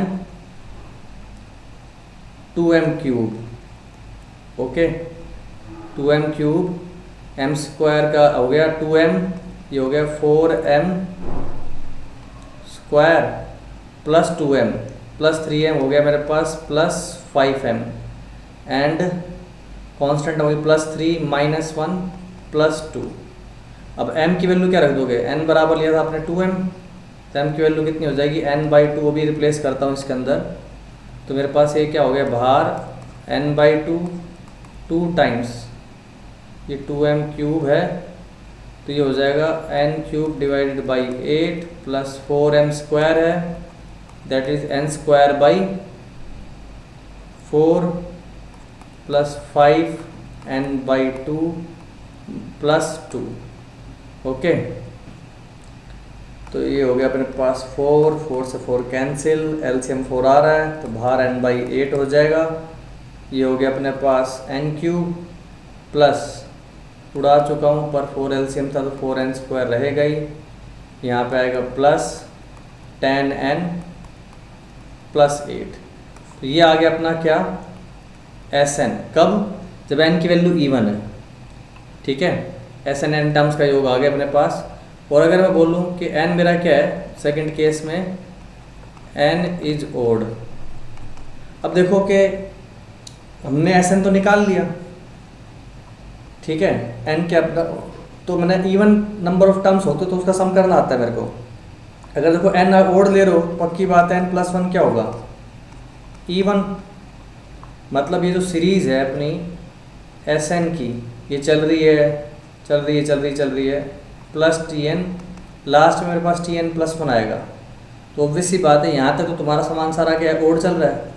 2m cube, okay 2m cube, m square का हो गया 2m, ये हो गया 4m square plus 2m plus 3m हो गया मेरे पास प्लस 5m, एंड कांस्टेंट हो गई प्लस 3 माइनस 1 प्लस 2। अब m की वैल्यू क्या रख दोगे, n बराबर लिया था आपने 2m, तो m की वैल्यू कितनी हो जाएगी n बाई 2, वो भी रिप्लेस करता हूँ इसके अंदर। तो मेरे पास ये क्या हो गया बाहर n बाई 2 टाइम्स ये 2m क्यूब है, तो ये हो जाएगा n cube divided by 8 plus 4m square है that is N square by 4 plus 5 N by 2 plus 2। Okay, तो ये हो गया अपने पास 4 से 4 कैंसिल, एलसीएम 4 आ रहा है तो बाहर n बाई 8 हो जाएगा। ये हो गया अपने पास n क्यूब प्लस, उड़ा चुका हूँ पर 4 एलसीएम था तो 4n स्क्वायर रहेगा ही, यहाँ पे आएगा प्लस 10n प्लस 8। तो ये आ गया अपना क्या, Sn। कब, जब n की वैल्यू इवन है, ठीक है, Sn n टर्म्स का योग आ गया अपने पास। और अगर मैं बोलूँ कि n मेरा क्या है, सेकंड केस में n इज ओड। अब देखो कि हमने Sn तो निकाल लिया, ठीक है, n क्या, तो मैंने इवन नंबर ऑफ टर्म्स होते तो उसका सम करना आता है मेरे को। अगर देखो n ओड ले रहे हो, पक्की बात है n प्लस 1 क्या होगा, इवन। मतलब ये जो सीरीज़ है अपनी Sn की, ये चल रही है प्लस Tn, लास्ट में मेरे पास Tn प्लस 1 आएगा। तो ऑब्वियस सी बात है, यहाँ तक तो तुम्हारा सामान सारा क्या है, ओड चल रहा है,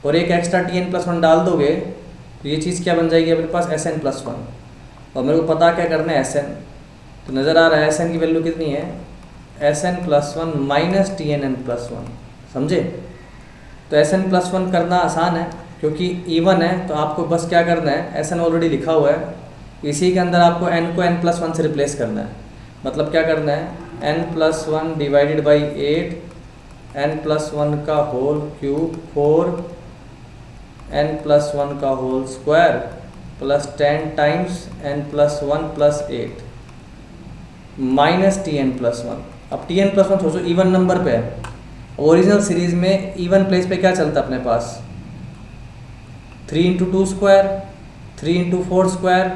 और एक एक्स्ट्रा Tn प्लस 1 डाल दोगे तो ये चीज़ क्या बन जाएगी अपने पास, Sn प्लस 1। और मेरे को पता क्या करना है, Sn, तो नज़र आ रहा है Sn की वैल्यू कितनी है, Sn plus 1 minus Tnn plus 1, समझे। तो Sn प्लस 1 करना आसान है क्योंकि इवन है, तो आपको बस क्या करना है, Sn ऑलरेडी लिखा हुआ है, इसी के अंदर आपको n को n प्लस 1 से रिप्लेस करना है। मतलब क्या करना है, n plus 1 divided by 8, n plus 1 का होल क्यूब 4, n प्लस 1 का whole square plus 10 times n plus 1 plus 8 minus Tn plus 1। अब Tn प्लस 1 सोचो इवन नंबर पे है, ओरिजिनल सीरीज में इवन प्लेस पे क्या चलता है अपने पास, 3 इंटू 2 स्क्वायर, 3 इंटू 4 स्क्वायर,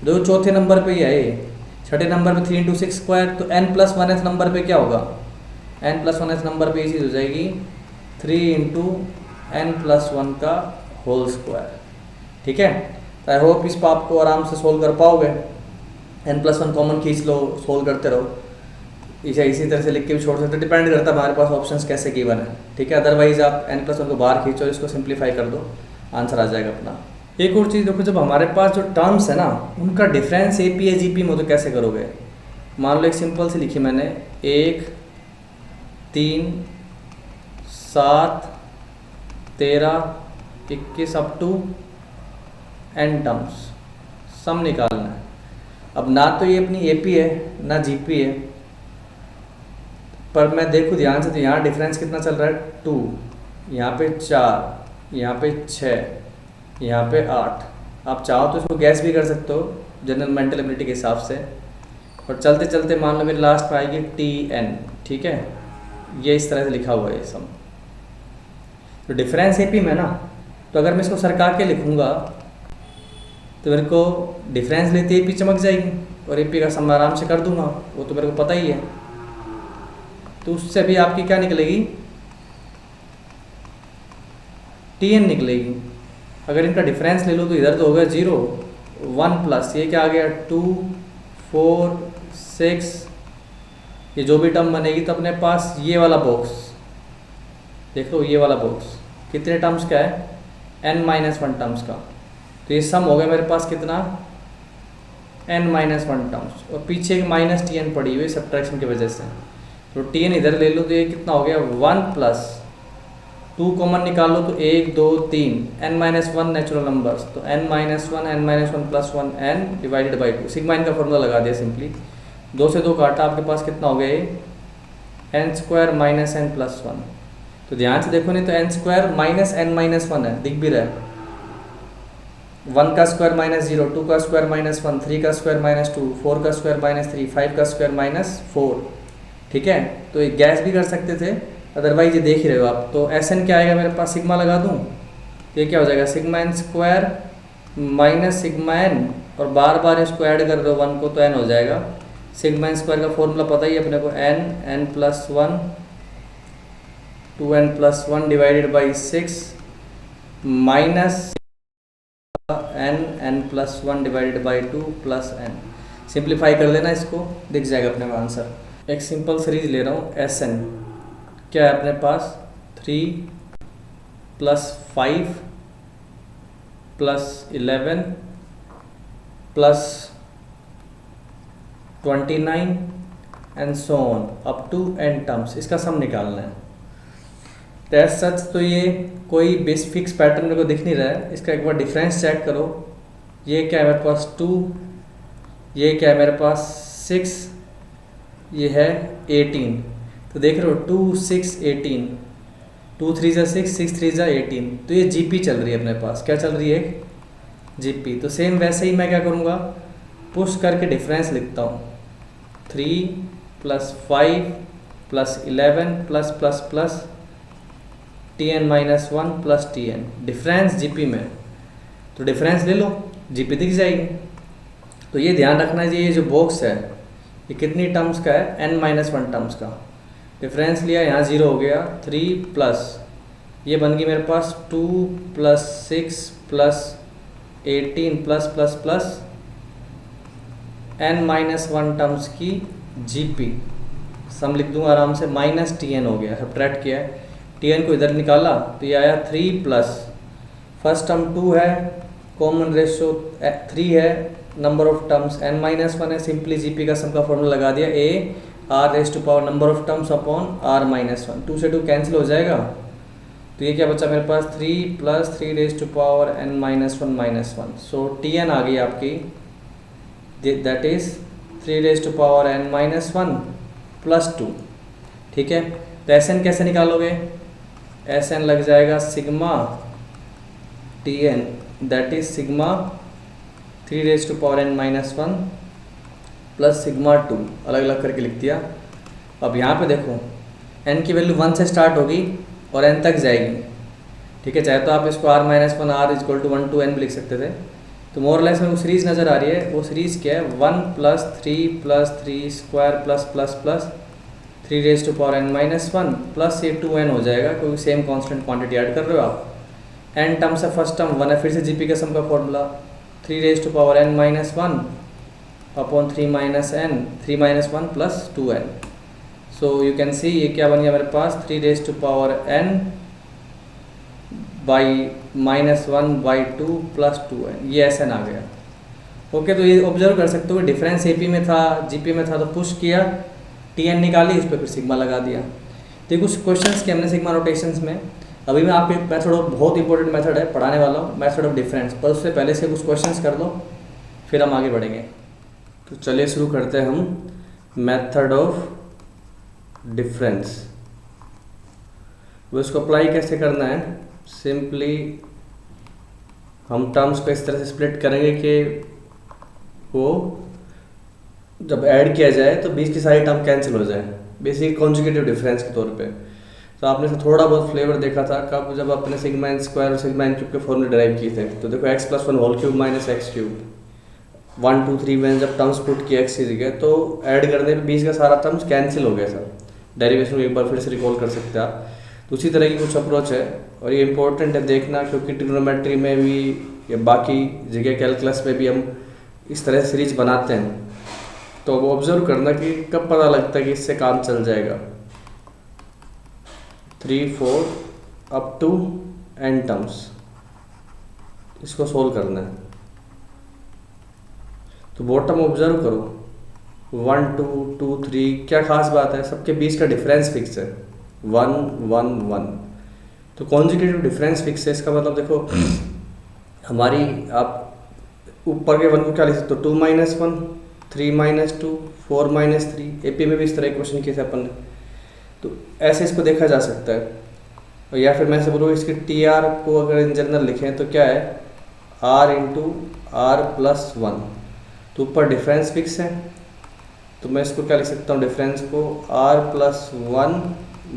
जो चौथे नंबर पे ही है, ये छठे नंबर पे 3 इंटू 6 स्क्वायर। तो n प्लस 1th नंबर पे क्या होगा, n प्लस 1th नंबर पे ये चीज़ हो जाएगी 3 इंटू n प्लस 1 का होल स्क्वायर, ठीक है। तो आई होप इस पाप को आराम से सोल्व कर पाओगे। n प्लस 1 कॉमन खींच लो, सोल्व करते रहो, इसी तरह से लिख के भी छोड़ सकते, डिपेंड करता है हमारे पास ऑप्शंस कैसे गिवन है, ठीक है। अदरवाइज आप n प्लस 1 को बाहर खींचो, इसको सिंप्लीफाई कर दो, आंसर आ जाएगा अपना। एक और चीज़ देखो, जब हमारे पास जो टर्म्स है ना, उनका डिफरेंस AP या GP में तो कैसे करोगे। मान लो एक सिंपल सी लिखी मैंने, 1 3 7 13 21 अप टू n टर्म्स, सम निकालना है। अब ना तो ये अपनी AP है ना GP है, पर मैं देखूँ ध्यान से तो यहाँ डिफरेंस कितना चल रहा है, 2, यहाँ पे 4, यहाँ पे 6, यहाँ पे 8। आप चाहो तो इसको गैस भी कर सकते हो जनरल मेंटल एबिलिटी के हिसाब से। और चलते चलते मान लो मेरे लास्ट में आएगी Tn, ठीक है, ये इस तरह से लिखा हुआ है ये सम। तो डिफरेंस AP में ना, तो अगर मैं इसको सरका के लिखूँगा तो मेरे को डिफरेंस लेते AP चमक जाएगी और AP का सम आराम से कर दूंगा, वो तो मेरे को पता ही है। तो उससे भी आपकी क्या निकलेगी, Tn निकलेगी। अगर इनका डिफरेंस ले लो तो इधर तो हो गया 0, 1 प्लस ये क्या आ गया 2 4 6, ये जो भी टर्म बनेगी तो अपने पास ये वाला बॉक्स देखो, ये वाला बॉक्स कितने टर्म्स का है, n-1 टर्म्स का। तो ये सम हो गया मेरे पास कितना, n-1 टर्म्स, और पीछे एक माइनस Tn पड़ी हुई सब्ट्रैक्शन की वजह से। तो Tn इधर ले लो तो ये कितना हो गया 1 प्लस 2 कॉमन निकालो तो 1 2 3, n-1 नेचुरल नंबर्स, तो n-1 plus 1 n divided by 2, sigma का फॉर्मूला लगा दिया सिंपली। 2 से 2 काटा, आपके पास कितना हो गया ये n square minus n plus 1। तो ध्यान से देखो, नहीं तो n स्क्वायर माइनस n-1 है, दिख भी रहा है। 1 का स्क्वायर माइनस 0, 2 का स्क्वायर माइनस 1, 3 का स्क्वायर माइनस 2, 4 का स्क्वायर माइनस 3, 5 का स्क्वायर माइनस 4, ठीक है। तो ये गैस भी कर सकते थे, अदरवाइज ये देख ही रहे हो आप। तो Sn क्या आएगा मेरे पास, सिग्मा लगा दूँ तो ये क्या हो जाएगा, sigma n square minus sigma n, और बार बार इसको ऐड कर दो 1 को तो n हो जाएगा। सिग्मा n स्क्वायर का फॉर्मूला पता ही है अपने को, n plus 1 2n plus 1 divided by 6 minus n plus 1 divided by 2 plus n। Simplify कर लेना इसको, दिख जाएगा अपने को आंसर। एक सिंपल सीरीज ले रहा हूँ Sn, क्या है अपने पास 3 plus 5 plus 11 plus 29 and so on up to n terms, इसका सम निकालना है। एज सच तो ये कोई बेस फिक्स पैटर्न मेरे को दिख नहीं रहा है, इसका एक बार डिफरेंस चेक करो। ये क्या है मेरे पास 2, ये क्या है मेरे पास 6, ये है 18। तो देख रहे हो 2 6 18, 2 3 जा 6, 6 3 जा 18। तो ये जीपी चल रही है अपने पास, क्या चल रही है जीपी। तो सेम वैसे ही मैं क्या करूँगा, पुश करके डिफरेंस लिखता हूँ 3 plus 5 plus 11 plus plus plus Tn-1 plus Tn, difference GP में। तो डिफरेंस ले लो, जीपी दिख जाएगी। तो ये ध्यान रखना है, ये जो बॉक्स है ये कितनी टर्म्स का है, n-1 टर्म्स का। डिफरेंस लिया, यहाँ 0 हो गया, 3 प्लस ये बन गई मेरे पास 2 plus 6 plus 18 plus plus plus n-1 terms की जीपी। सम लिख दूंगा आराम से, माइनस Tn हो गया, सब्ट्रैक्ट किया है, Tn को इधर निकाला तो ये आया 3 प्लस फर्स्ट टर्म 2 है, कॉमन रेशियो 3 है, नंबर ऑफ टर्म्स n-1 है, सिंपली जीपी का सम का फॉर्मूला लगा दिया, a r raise to power number of terms upon r-1, 2 से 2 कैंसिल हो जाएगा। तो ये क्या बचा मेरे पास 3 plus 3 raise to power n-1 so Tn आ गई आपकी, that is 3 raise to power n-1 plus 2। ठीक है, तो Sn कैसे निकालोगे, Sn लग जाएगा sigma Tn, that is sigma 3 raise to power n-1 plus sigma 2, अलग अलग करके लिख दिया। अब यहाँ पे देखो n की वैल्यू 1 से स्टार्ट होगी और n तक जाएगी। ठीक है, चाहे तो आप इसको r-1 r equal to 1 to n भी लिख सकते थे। तो मोर लेस में वो सीरीज़ नज़र आ रही है, वो सीरीज़ क्या है 1 plus 3 square plus plus plus 3 raise to power n-1 plus ये 2n हो जाएगा, क्योंकि सेम कांस्टेंट क्वांटिटी ऐड कर रहे हो आप। n टर्म्स है, फर्स्ट टर्म 1 है, फिर से जीपी का सम का formula 3 raise to power n-1 upon 3 minus n, 3 minus 1 plus 2n। So you can see ये क्या बन गया मेरे पास 3 raise to power n by -1 by 2 plus 2n, ये Sn आ गया। ओके, तो ये ऑब्जर्व कर सकते हो कि डिफरेंस एपी में था, जीपी में था, तो पुश किया, Tn निकाली, उस पर फिर सिग्मा लगा दिया। तो कुछ क्वेश्चंस किए हमने सिग्मा नोटेशंस में। अभी मैं आपको एक मेथड ऑफ, बहुत इंपॉर्टेंट मेथड है पढ़ाने वाला हूँ, मेथड ऑफ डिफरेंस, पर उससे पहले से कुछ क्वेश्चंस कर लो, फिर हम आगे बढ़ेंगे। तो चलिए शुरू करते हैं हम मेथड ऑफ डिफरेंस। वो इसको अप्लाई कैसे करना है, सिंपली हम टर्म्स को इस तरह से स्प्लिट करेंगे कि वो जब ऐड किया जाए तो बीच की सारी टर्म कैंसिल हो जाए, बेसिक कॉन्जुगेटिव डिफरेंस के तौर पे। तो आपने तो थोड़ा बहुत फ्लेवर देखा था कब, जब अपने सिग्मा एन स्क्वायर और सिग्मा एन क्यूब के फॉर्मूले डिराइव किए थे। तो देखो x plus 1 whole cube minus x cube 1 2 3 में जब टर्म्स पुट किया x की जगह, तो ऐड करने पे बीच का सारा टर्म्स कैंसिल हो गया सर। डेरिवेशन एक बार फिर से रिकॉल कर सकते हैं आप। तो उसी तरह की कुछ अप्रोच है, और ये इंपॉर्टेंट है देखना, क्योंकि ट्रिग्नोमेट्री में भी या बाकी जगह कैलकुलस में भी हम इस तरह से सीरीज बनाते हैं। तो वो ऑब्जर्व करना कि कब पता लगता है कि इससे काम चल जाएगा। 3 4 अप टू n टर्म्स, इसको सोल्व करना है। तो बॉटम ऑब्जर्व करो 1 2 2 3, क्या खास बात है, सबके बीच का डिफरेंस फिक्स है 1 1 1। तो कॉन्जुगेटिव डिफरेंस फिक्स है, इसका मतलब देखो हमारी, आप ऊपर के 1 को क्या लिख सकते हो 2 माइनस 1 3 माइनस 2 4 माइनस 3। एपी में भी इस तरह क्वेश्चन किए थे अपन ने, तो ऐसे इसको देखा जा सकता है। और या फिर मैं से बोलूँ इसके टी आर को अगर इन जनरल लिखें तो क्या है r इंटू आर प्लस 1। तो ऊपर डिफरेंस फिक्स है, तो मैं इसको क्या लिख सकता हूँ, डिफरेंस को r plus 1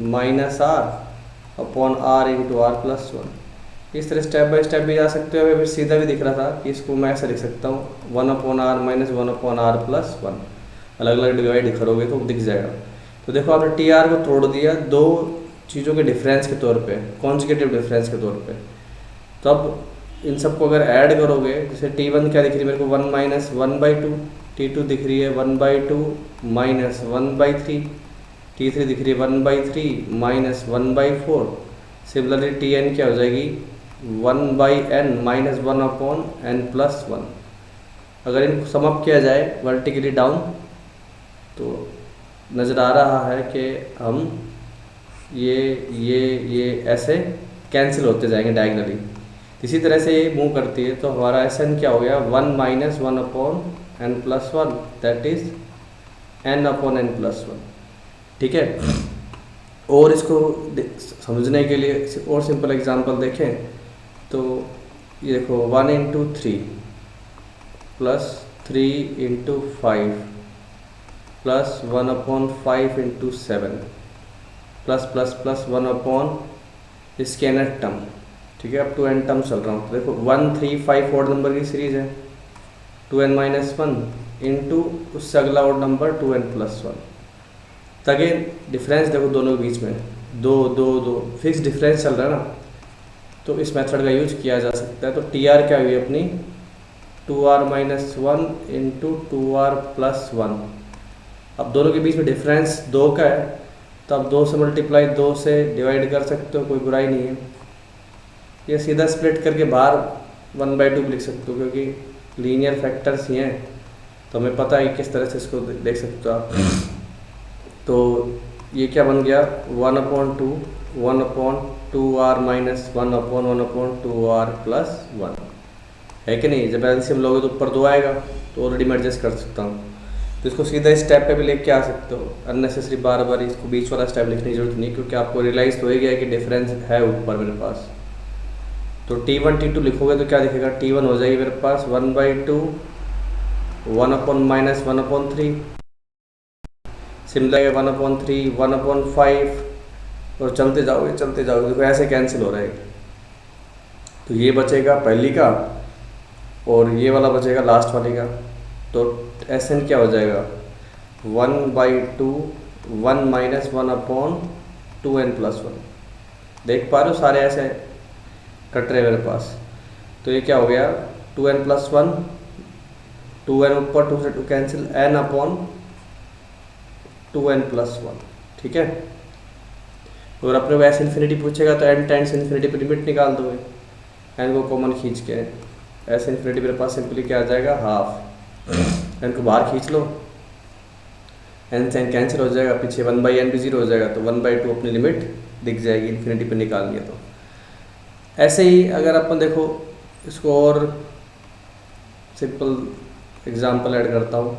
minus R upon r into R plus 1। इस तरह स्टेप बाय स्टेप भी जा सकते हो, फिर सीधा भी दिख रहा था कि इसको मैं ऐसा लिख सकता हूँ 1 upon R minus 1 upon R plus 1। अलग अलग डिवाइड करोगे तो दिख जाएगा। तो देखो आपने टी आर को तोड़ दिया दो चीज़ों के डिफरेंस के तौर पे, कॉन्जुगेटिव डिफरेंस के तौर पे। तो अब इन सबको अगर ऐड करोगे, जैसे T1 क्या दिख रही है मेरे को 1 माइनस 1 बाई 2, T2 दिख रही है 1 बाई 2 माइनस 1 बाई 3, T3 दिख रही है 1/3 माइनस 1/4। सिमिलरली Tn क्या हो जाएगी 1/n माइनस 1/n+1। अगर इनको सम अप किया जाए वर्टिकली डाउन तो नज़र आ रहा है कि हम ये ऐसे कैंसिल होते जाएंगे डायगनली। इसी तरह से ये मूव करती है तो हमारा Sn क्या हो गया 1 minus 1/n+1 that is n/n+1। ठीक है। और इसको समझने के लिए और सिंपल एग्जांपल देखें तो ये देखो 1 × 3 प्लस 3 × 5 प्लस 1/5 × 7 प्लस 1/, इसके nth टर्म। ठीक है, अब 2n टर्म चल रहा हूँ तो देखो 1 3 5 ऑड नंबर की सीरीज है 2n-1 इंटू उससे अगला ऑड नंबर 2n+1। ताकि डिफरेंस देखो दोनों के बीच में 2 2 2 फिक्स डिफरेंस चल रहा है ना, तो इस मेथड का यूज किया जा सकता है। तो TR क्या हुई अपनी 2r-1 इंटू 2r+1। अब दोनों के बीच में डिफरेंस 2 का है तो अब 2 से मल्टीप्लाई 2 से डिवाइड कर सकते हो, कोई बुराई नहीं है। ये सीधा स्प्लिट करके बाहर 1/2 लिख सकते हो क्योंकि लीनियर फैक्टर्स ही हैं तो हमें पता है कि किस तरह से इसको देख सकते हो आप। तो ये क्या बन गया 1/2 1/2r-1/1/2r+1 है कि नहीं। जब एलसीएम लोगे तो ऊपर 2 आएगा तो ऑलरेडी मैं एडजस्ट कर सकता हूँ। तो इसको सीधा स्टेप पे भी लेके आ सकते हो, अननेसेसरी बार बार इसको बीच वाला स्टेप लिखने की जरूरत नहीं, क्योंकि आपको रियलाइज तो हो गया कि डिफरेंस है ऊपर मेरे पास। तो T1 T2 लिखोगे तो क्या दिखेगा T1 हो जाएगी मेरे पास 1/2 1/-1/3 सिमिलर 1/3 1/5 और चलते जाओगे देखो ऐसे कैंसिल हो रहा है। तो ये बचेगा पहली का और ये वाला बचेगा लास्ट वाले का। तो Sn क्या हो जाएगा 1/2 1 माइनस 1/2n+1। देख पा रहे हो सारे ऐसे कट रहे मेरे पास। तो ये क्या हो गया 2n+1 2n ऊपर 2 से 2 कैंसिल n/2n+1। ठीक है। और अपने को ऐसे इन्फिनिटी पूछेगा तो n टेंड्स इन्फिनिटी पर लिमिट निकाल दोगे, n को कॉमन खींच के ऐसे इन्फिनिटी मेरे पास सिंपली क्या आ जाएगा हाफ। n को बाहर खींच लो n से n कैंसिल हो जाएगा, पीछे 1/n भी 0 हो जाएगा तो 1/2 अपनी लिमिट दिख जाएगी इन्फिनिटी पर निकालनी है। तो ऐसे ही अगर अपन देखो इसको और सिंपल एग्जांपल ऐड करता हूँ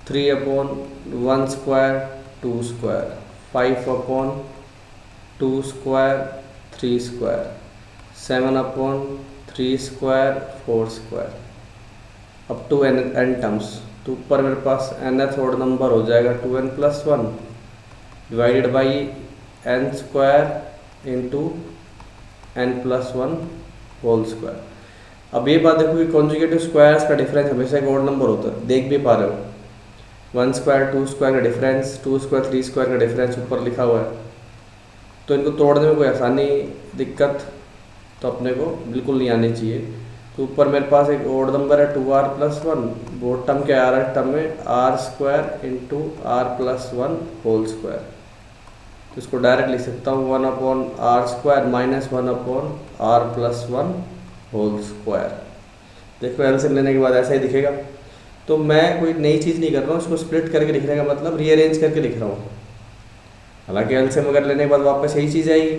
3/1 square 2 square 5/2 square 3 square 7/3 square 4 square up to n terms. तो ऊपर मेरे पास nth ऑड नंबर हो जाएगा 2n+1 divided by n square into n+1 whole square. अब ये बात देखो कि कॉन्जुगेटिव स्क्वायर्स का डिफरेंस हमेशा एक ऑड नंबर होता है, देख भी पा रहे हो 1 स्क्वायर 2 स्क्वायर का डिफरेंस 2 स्क्वायर 3 स्क्वायर का डिफरेंस ऊपर लिखा हुआ है। तो इनको तोड़ने में कोई आसानी दिक्कत तो अपने को बिल्कुल नहीं आनी चाहिए। तो ऊपर मेरे पास एक ऑड नंबर है 2r+1, बॉटम के आर टर्म में r square into r+1 whole square. तो इसको डायरेक्ट लिख सकता हूँ 1/r square minus 1/r+1 whole square. देखो एलसीएम लेने के बाद ऐसा ही दिखेगा। तो मैं कोई नई चीज़ नहीं कर रहा हूँ, इसको स्प्लिट करके लिखने का मतलब रीअरेंज करके लिख रहा हूँ। हालांकि एलसीएम अगर लेने के बाद वापस यही चीज़ आएगी,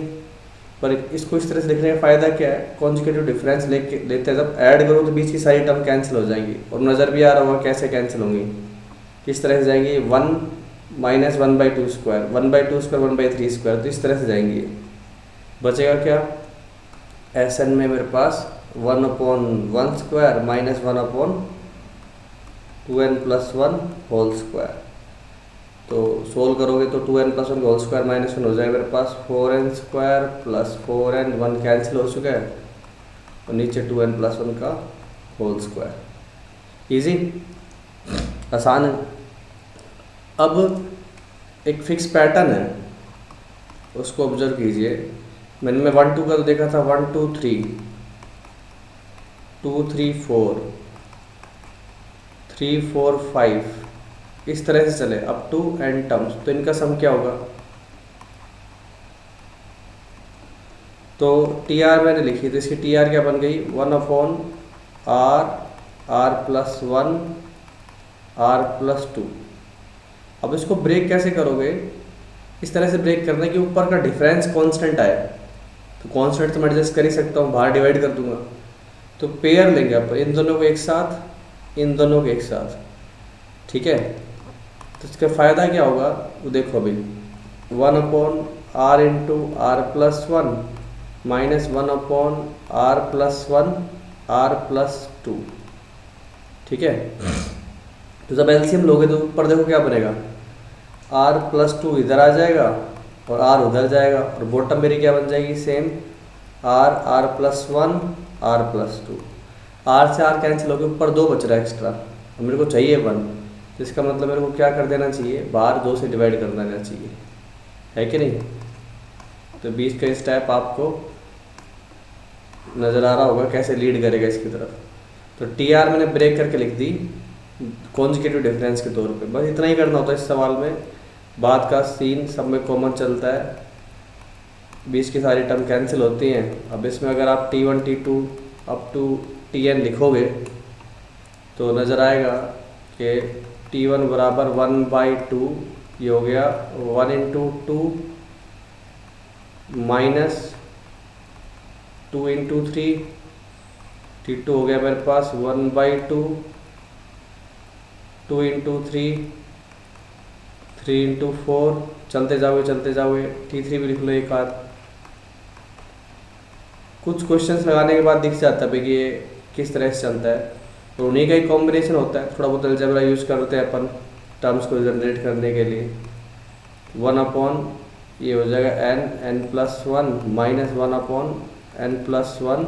पर इसको इस तरह से लिखने का फ़ायदा क्या है कॉन्जुगेटिव डिफरेंस लेते हैं जब ऐड करो तो बीच की सारी टर्म कैंसिल हो जाएंगी और नज़र भी आ रहा होगा कैसे कैंसिल होंगी, किस तरह से जाएंगी 1 माइनस 1/2 स्क्वायर 1/2 स्क्वायर 1/3 स्क्वायर। तो इस तरह से जाएंगी। बचेगा क्या Sn में मेरे पास 1/1 square minus 1/2n+1 whole square. तो सोल्व करोगे तो 2n+1 होल स्क्वायर माइनस 1 हो जाएगा मेरे पास 4n square plus 4n 1 cancel हो चुका है और नीचे 2n+1 का होल स्क्वायर। इजी, आसान है। अब एक फिक्स पैटर्न है उसको ऑब्जर्व कीजिए। मैंने 1 2 का तो देखा था 1 2 3 2 3 4 3 4 5 इस तरह से चले अप टू n टर्म्स। तो इनका सम क्या होगा तो टी आर मैंने लिखी, तो इसकी टी आर क्या बन गई, 1/r r+1 r+2। अब इसको ब्रेक कैसे करोगे, इस तरह से ब्रेक करना है कि ऊपर का डिफरेंस कांस्टेंट आए। तो कांस्टेंट तो मैं एडजस्ट कर ही सकता हूँ, बाहर डिवाइड कर दूंगा। तो पेयर लेंगे आप इन दोनों को एक साथ, इन दोनों को एक साथ, ठीक है। तो इसका फ़ायदा क्या होगा वो देखो अभी, 1/r × r+1 -1/r+1 r+2, ठीक है। तो जब एलसीएम लोगे तो ऊपर देखो क्या बनेगा, r+2 इधर आ जाएगा और r उधर जाएगा, और बॉटम मेरी क्या बन जाएगी, सेम r+1 r+2। r से r कैंसिल हो गया, ऊपर 2 बच रहा है एक्स्ट्रा, और मेरे को चाहिए 1। तो इसका मतलब मेरे को क्या कर देना चाहिए, बाहर 2 से डिवाइड कर देना चाहिए, है कि नहीं। तो बीच का स्टेप आपको नज़र आ रहा होगा कैसे लीड करेगा इसकी तरफ। तो टी आर मैंने ब्रेक करके लिख दी कॉन्जिक्यूटिव डिफरेंस के तौर पे, बस इतना ही करना होता है इस सवाल में। बाद का सीन सब में कॉमन चलता है, बीच की सारी टर्म कैंसिल होती हैं। अब इसमें अगर आप T1 T2 up to Tn लिखोगे तो नज़र आएगा कि T1 बराबर 1/2, ये हो गया 1 × 2 माइनस 2 × 3, T2 हो गया मेरे पास 1/2, 2 × 3, 3 × 4, चलते जाओगे T3 भी लिख लो एक आध। कुछ क्वेश्चंस लगाने के बाद दिख जाता है कि ये किस तरह से चलता है, और उन्हीं का ही कॉम्बिनेशन होता है। थोड़ा बहुत अलजेब्रा यूज़ करते हैं अपन टर्म्स को जनरेट करने के लिए। 1/, ये हो जाएगा n+1 -1/n+1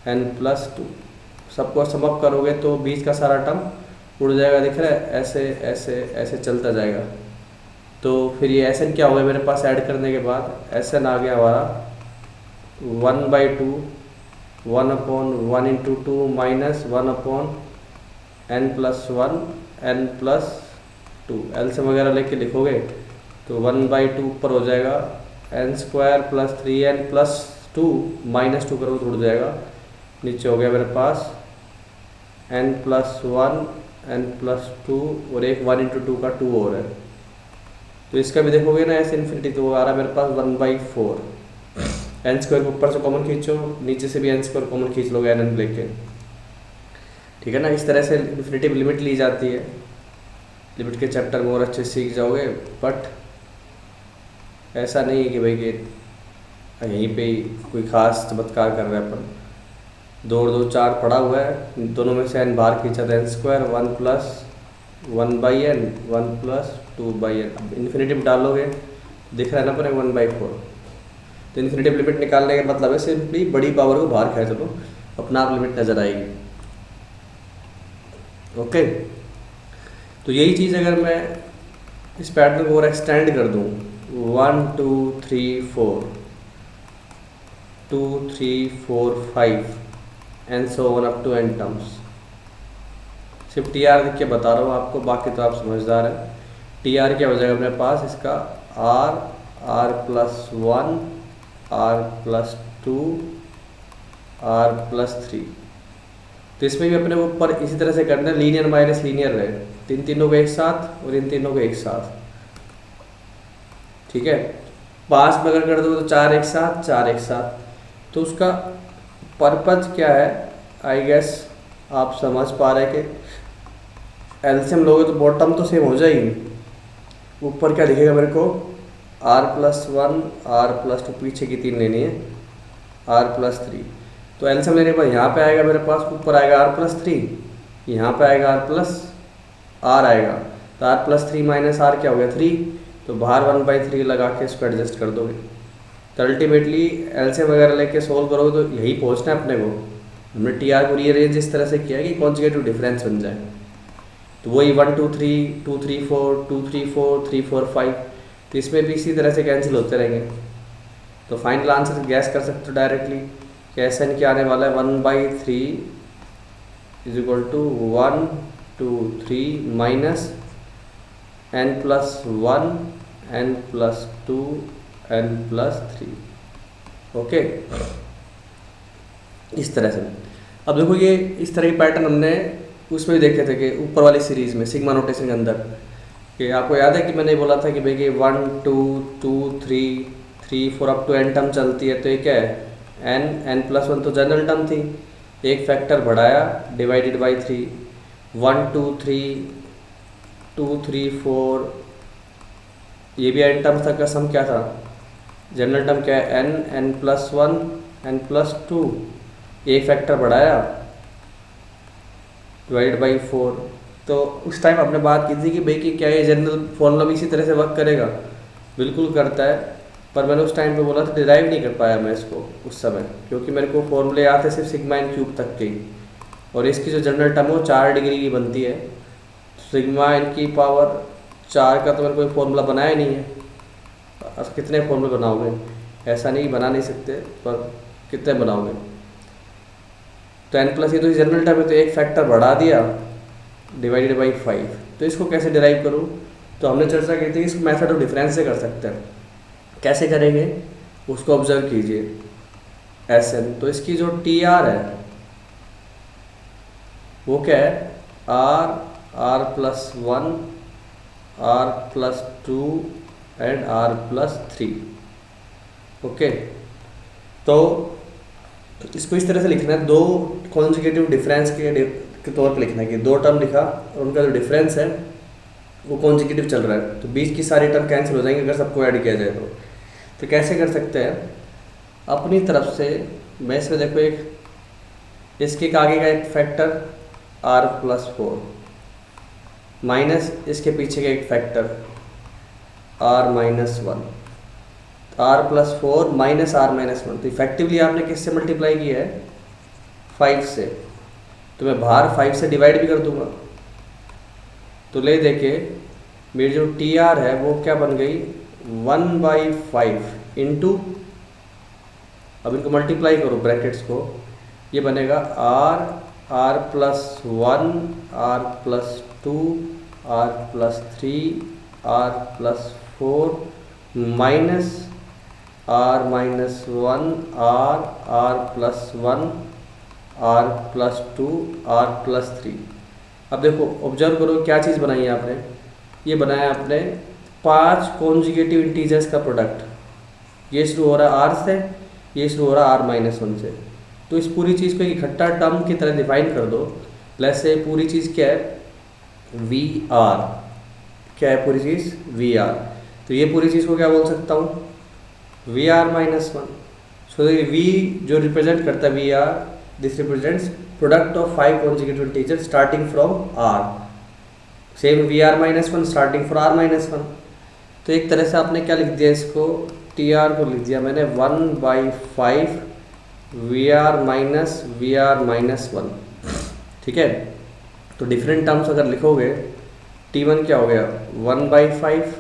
n+2। सबको सम अप करोगे तो बीच का सारा टर्म उड़ जाएगा, दिख रहा है, ऐसे ऐसे ऐसे चलता जाएगा। तो फिर ये एस एन क्या होगा मेरे पास ऐड करने के बाद, एस एन आ गया हमारा 1/2 1/1 × 2 -1/n+1 n+2। एलसीएम वगैरह लेके लिखोगे तो 1/2 ऊपर हो जाएगा, n² + 3n+2 -2 करोगे तो उड़ जाएगा, नीचे हो गया मेरे पास n+1 n+2 और एक 1 × 2 का 2 और है। तो इसका भी देखोगे ना ऐसे इन्फिनिटी, तो आ रहा है मेरे पास 1/4। n² को ऊपर से कॉमन खींचो, नीचे से भी n² कॉमन खींच लोगे n लेके, ठीक है ना। इस तरह से इन्फिनिटी लिमिट ली जाती है। लिमिट के चैप्टर में और अच्छे से सीख जाओगे, बट ऐसा नहीं है कि भाई कि यहीं पे ही कोई ख़ास चमत्कार कर रहे हैं अपन। 2 और 2 4 पड़ा हुआ है, दोनों में से n बाहर खींचा था, n² 1+1/n 1+2/n। इन्फिनिटिव डालोगे दिख रहा है ना पर 1/4। तो इन्फिनिटिव लिमिट निकालने का मतलब है सिंपली बड़ी पावर को बाहर खींच लो, अपना आप लिमिट नज़र आएगी। ओके, तो यही चीज़ अगर मैं इस पैटर्न को और एक्सटेंड कर दूँ 1 2 3 4 2 3 4 5 and so on up to n terms. सिर्फ टी आर लिख के बता रहा हूँ आपको, बाकी तो आप समझदार हैं। टी आर क्या हो जाएगा अपने पास, इसका r+1 r+2 r+3। तो इसमें भी अपने को ऊपर इसी तरह से करना है, लीनियर माइनस लीनियर रहे, इन तीनों को एक साथ और इन तीनों को एक साथ, ठीक है। पास में अगर कर दो तो 4 एक साथ 4 एक साथ। तो उसका पर्पज क्या है, आई गेस आप समझ पा रहे हैं कि एलसीएम लोगे तो बॉटम तो सेम हो जाएगी, ऊपर क्या दिखेगा मेरे को, r+1 r+2, पीछे की 3 लेनी है, r+3। तो एलसीएम लेने के बाद यहाँ पे आएगा मेरे पास, ऊपर आएगा r+3, यहाँ पे आएगा r आएगा, तो r+3 - r क्या हो गया 3। तो बाहर 1/3 लगा के इसको एडजस्ट कर दोगे। तो अल्टीमेटली एलसीएम वगैरह लेके सोल्व करोगे तो यही पहुँचना है अपने को। हमने टी आर को रीअरेंज इस तरह से किया कि कॉन्जुगेटिव डिफरेंस बन जाए। तो वही 1 2 3 2 3 4 2 3 4 3 4 5, तो इसमें भी इसी तरह से कैंसिल होते रहेंगे। तो फाइनल आंसर गैस कर सकते हो डायरेक्टली कि एस एन क्या आने वाला है, 1/3 = 1 2 3 minus n+1 n+2 n+3। Okay, इस तरह से। अब देखो ये इस तरह के पैटर्न हमने उसमें भी देखे थे कि ऊपर वाली सीरीज़ में सिग्मा नोटेशन के अंदर, कि आपको याद है कि मैंने बोला था कि भाई ये 1 2 2 3 3 4 अप टू n टर्म चलती है, तो ये क्या है n+1 तो जनरल टर्म थी, एक फैक्टर बढ़ाया डिवाइडेड बाई 3, 1 2 3 2 3 4, ये भी n टर्म तक का सम क्या था, जनरल टर्म क्या है n+1 n+2, एक फैक्टर बढ़ाया डिवाइड बाई 4। तो उस टाइम आपने बात की थी कि भाई कि क्या ये जनरल फॉर्मूला भी इसी तरह से वर्क करेगा, बिल्कुल करता है, पर मैंने उस टाइम पे बोला था डिराइव नहीं कर पाया मैं इसको उस समय, क्योंकि मेरे को फॉर्मूले याद थे सिर्फ सिग्मा इन क्यूब तक के ही, और इसकी जो जनरल टर्म है वो 4 डिग्री की बनती है, सिग्मा इन की पावर 4 का तो मैंने कोई फॉर्मूला बनाया नहीं है। अब कितने फॉर्मूले बनाओगे, ऐसा नहीं बना नहीं सकते, पर कितने बनाओगे, तो n+ ये तो जनरल टर्म है, तो एक फैक्टर बढ़ा दिया डिवाइडेड बाई 5। तो इसको कैसे डिराइव करूँ, तो हमने चर्चा की थी इसको मेथड ऑफ डिफरेंस से कर सकते हैं। कैसे करेंगे उसको ऑब्जर्व कीजिए। Sn, तो इसकी जो TR है वो क्या है, r+1 r+2 and r+3। Okay, तो इसको इस तरह से लिखना है, दो कॉन्जुगेटिव डिफरेंस के तौर पे लिखना है कि दो टर्म लिखा और उनका जो डिफरेंस है वो कॉन्जुगेटिव चल रहा है, तो बीच की सारी टर्म कैंसिल हो जाएंगे अगर सबको ऐड किया जाए तो कैसे कर सकते हैं, अपनी तरफ से मैं इसमें देखो एक इसके आगे का एक फैक्टर r+4 माइनस इसके पीछे का एक factor r-1, r+4 minus r-1, तो इफेक्टिवली आपने किससे मल्टीप्लाई किया है, 5 से, तो मैं बाहर 5 से डिवाइड भी कर दूंगा, तो ले देखे मेरी जो TR है वो क्या बन गई 1/5 इंटू, अब इनको मल्टीप्लाई करो ब्रैकेट्स को, ये बनेगा r+1 r+2 r+3 r+4 minus r-1 r+1 r+2 r+3। अब देखो ऑब्जर्व करो क्या चीज़ बनाई है आपने, ये बनाया आपने 5 कॉन्जुगेटिव इंटीजर्स का प्रोडक्ट, ये शुरू हो रहा है r से, ये शुरू हो रहा है r-1 से, तो इस पूरी चीज़ को एक इकट्ठा टर्म की तरह डिफाइन कर दो। वैसे पूरी चीज़ क्या है, VR, क्या है पूरी चीज़ VR, तो ये पूरी चीज़ को क्या बोल सकता हूँ, VR-1। सो V जो रिप्रेजेंट करता है VR, this represents product of 5 conjugative integer starting from R, same VR-1 starting from R-1। तो एक तरह से आपने क्या लिख दिया, इसको TR को लिख दिया मैंने 1/5 VR-1, ठीक है। तो डिफरेंट टर्म्स अगर लिखोगे, T1 क्या हो गया 1/5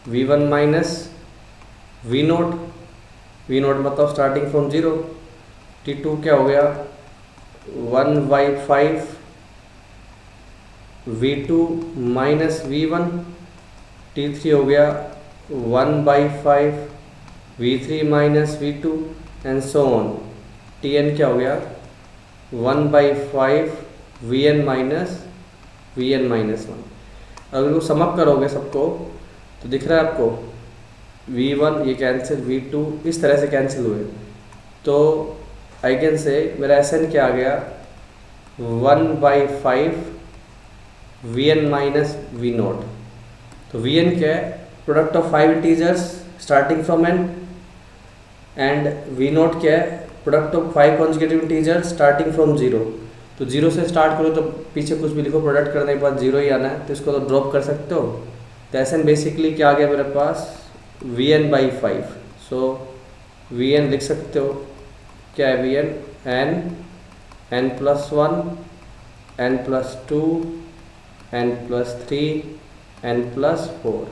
V1 माइनस V0, मतलब स्टार्टिंग फ्रॉम 0। T2 क्या हो गया 1/5 V2 माइनस V1। T3 हो गया 1/5 V3 minus V2 and so on. Tn क्या हो गया 1/5 Vn माइनस Vn-1। अगर इसको समअप करोगे सबको तो दिख रहा है आपको V1 ये कैंसिल, V2 इस तरह से कैंसिल हुए, तो आई कैन से मेरा Sn क्या आ गया 1/5 Vn माइनस V0। तो Vn क्या है, product of 5 integers starting from n, and V0 क्या है, product of 5 conjugative integers starting from 0। तो 0 से स्टार्ट करो तो पीछे कुछ भी लिखो, प्रोडक्ट करने के बाद 0 ही आना है, तो इसको तो ड्रॉप कर सकते हो। तो Sn बेसिकली क्या आ गया मेरे पास Vn/5। सो Vn लिख सकते हो, क्या है Vn, n+1 n+2 n+3 n+4।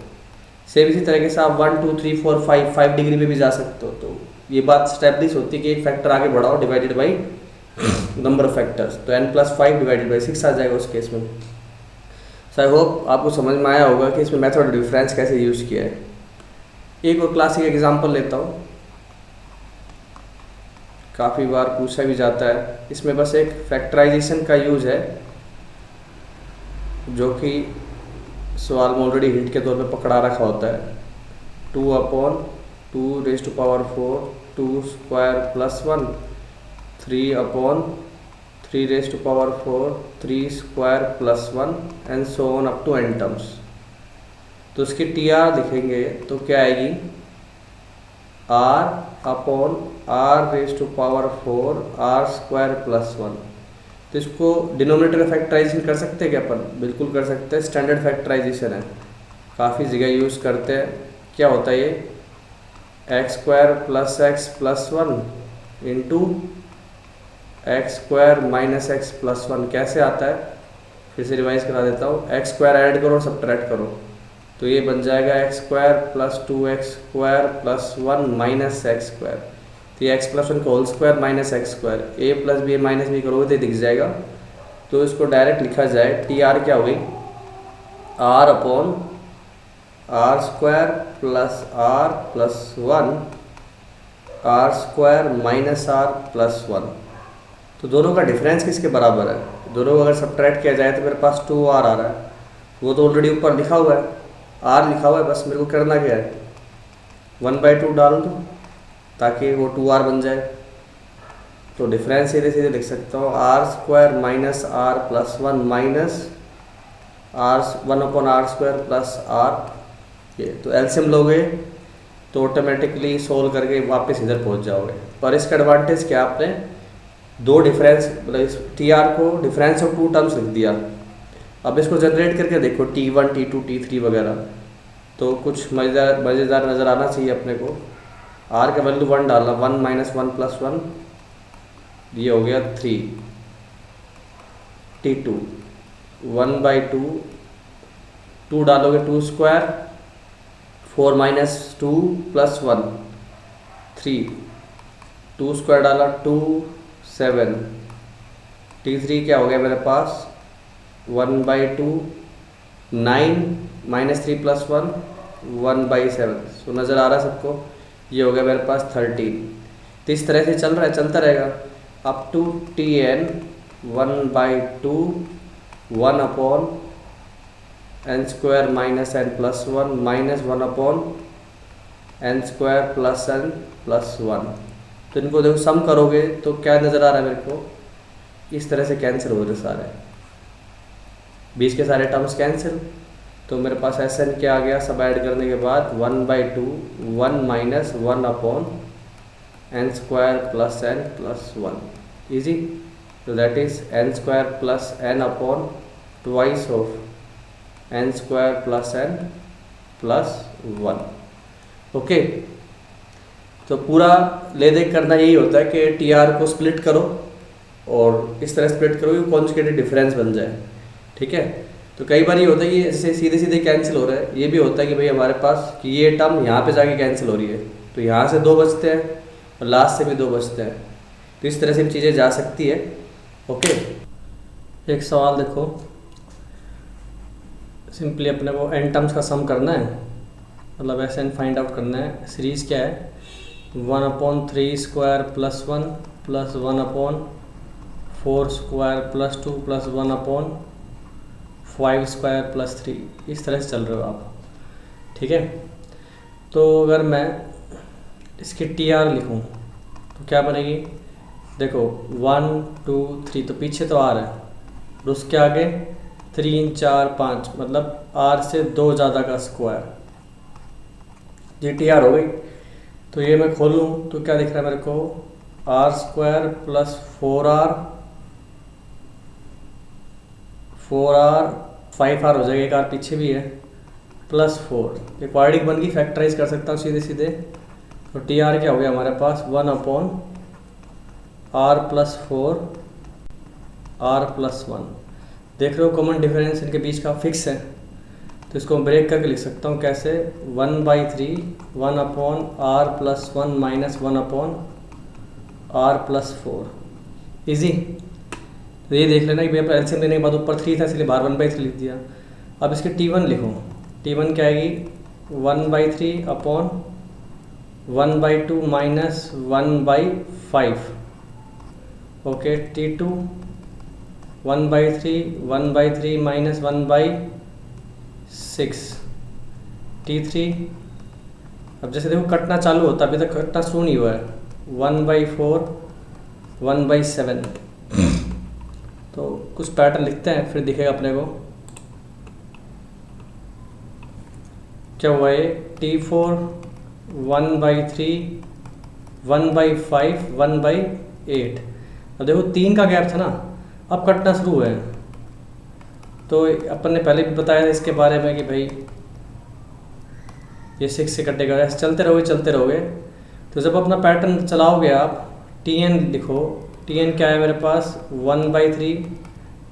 Same इसी तरीके से आप 1 2 3 4 5 डिग्री पे भी जा सकते हो। तो ये बात स्टैब्लिश होती है कि एक फैक्टर आगे बढ़ाओ divided by number of factors, तो n+5 डिवाइडेड बाई 6 आ जाएगा उस केस में। सो आई होप आपको समझ में आया होगा कि इसमें मेथड ऑफ डिफरेंस कैसे यूज़ किया है। एक और क्लासिक एग्जांपल लेता हूँ। काफ़ी बार पूछा भी जाता है। इसमें बस एक फैक्टराइजेशन का यूज है, जो कि सवाल में ऑलरेडी हिंट के तौर पे पकड़ा रखा होता है। 2/2 2 square plus 1, 3/3 3 square plus 1 and so on up to n terms. तो इसकी TR लिखेंगे तो क्या आएगी, r/r⁴ r स्क्वायर प्लस 1। तो इसको डिनोमिनेटर फैक्टराइजेशन कर सकते हैं क्या अपन? बिल्कुल कर सकते हैं, स्टैंडर्ड फैक्टराइजेशन है, काफ़ी जगह यूज़ करते हैं। क्या होता है ये, x² + x + 1 into x² - x + 1 कैसे आता है, फिर से रिवाइज करा देता हूँ। x² ऐड करो, सब्ट्रैक्ट करो, तो ये बन जाएगा x² + 2x² + 1 - x²। तो ये x + 1 का whole square minus x², a + b minus b करोगे तो दिख जाएगा। तो इसको डायरेक्ट लिखा जाए, TR क्या हो गई, r/r² + r + 1 r² - r + 1। तो दोनों का डिफरेंस किसके बराबर है? दोनों को अगर सब्ट्रैक्ट किया जाए तो मेरे पास 2r आ रहा है, वो तो ऑलरेडी ऊपर लिखा हुआ है, r लिखा हुआ है, बस मेरे को करना क्या है, 1/2 डाल दो ताकि वो 2r बन जाए। तो डिफरेंस सीधे सीधे लिख सकता हूँ, r² - r + 1 minus r 1/r² + r। ये तो एलसीएम लोगे तो ऑटोमेटिकली सोल्व करके वापस इधर पहुंच जाओगे। पर इसका एडवांटेज क्या, आपने दो डिफरेंस, मतलब इस TR को डिफरेंस ऑफ 2 टर्म्स लिख दिया। अब इसको जनरेट करके देखो, T1 T2 T3 वगैरह, तो कुछ मज़ेदार नज़र आना चाहिए अपने को। r का वैल्यू 1 डालना, 1 - 1 + 1, ये हो गया 3। T2 1/2, 2 डालोगे 2 स्क्वायर, 4 - 2 + 1 3, 2 स्क्वायर डाला 2 7। T3 क्या हो गया मेरे पास, 1/2 9 - 3 + 1 1/7। सो नज़र आ रहा है सबको, ये हो गया मेरे पास 13। तो इस तरह से चल रहा है, चलता रहेगा up to Tn 1/2 1/n² - n + 1 -1/n² + n + 1। तो इनको देखो सम करोगे तो क्या नज़र आ रहा है मेरे को, इस तरह से कैंसिल हो रहे सारे, 20 के सारे टर्म्स कैंसिल। तो मेरे पास Sn क्या आ गया, सब ऐड करने के बाद 1/2 1 - 1/n² + n + 1, इजी। तो that is n² + n upon twice of n² + n + 1। Okay, तो पूरा ले देख करना यही होता है कि TR को स्प्लिट करो और इस तरह स्प्लिट करो कि कॉन्जुगेटेड डिफरेंस बन जाए, ठीक है। तो कई बार ये होता है कि ऐसे सीधे सीधे कैंसिल हो रहा है, ये भी होता है कि भाई हमारे पास कि ये टर्म यहाँ पे जाके कैंसिल हो रही है, तो यहाँ से 2 बचते हैं और लास्ट से भी 2 बचते हैं। तो इस तरह से भी चीज़ें जा सकती है। ओके, एक सवाल देखो, सिंपली अपने को n टर्म्स का सम करना है, मतलब Sn फाइंड आउट करना है। सीरीज़ क्या है, 1/3² + 1 + 1/4² + 2 + 1/5² + 3, इस तरह से चल रहे हो आप, ठीक है। तो अगर मैं इसकी TR लिखूं तो क्या बनेगी, देखो 1 2 3 तो पीछे तो R है और उसके आगे 3 4 5, मतलब R से 2 ज़्यादा का स्क्वायर, ये TR हो गई। तो ये मैं खोलूँ तो क्या दिख रहा है मेरे को, R² + 4R 5R हो जाएगा, एक R पीछे भी है, +4। ये क्वाड्रेटिक बन की फैक्टराइज कर सकता हूँ सीधे सीधे। तो TR क्या हो गया हमारे पास, 1/r + 4 R + 1। देख रहे हो कॉमन डिफरेंस इनके बीच का फिक्स है, तो इसको मैं ब्रेक करके लिख सकता हूँ कैसे, 1/3 1/r + 1 - 1/r + 4, ईजी। तो ये देख लेना कि भैया एलसीएम लेने के बाद ऊपर 3 था इसलिए बाहर 1/3 लिख दिया। अब इसके T1 लिखो, T1 क्या आएगी, 1/3 1/2 - 1/5 ओके, T2 1/3 माइनस 1/6 T3। अब जैसे देखो कटना चालू होता है, अभी तक कटना शुरू नहीं हुआ है, 1/4 1/7। तो कुछ पैटर्न लिखते हैं फिर दिखेगा अपने को क्या हुआ है। T4 1/3 1/5 1/8। अब देखो 3 का गैप था ना, अब कटना शुरू हुआ है। तो अपन ने पहले भी बताया था इसके बारे में कि भाई ये 6 से कटेगा, ऐसे चलते रहोगे। तो जब अपना पैटर्न चलाओगे आप, Tn लिखो। Tn क्या है मेरे पास, 1/3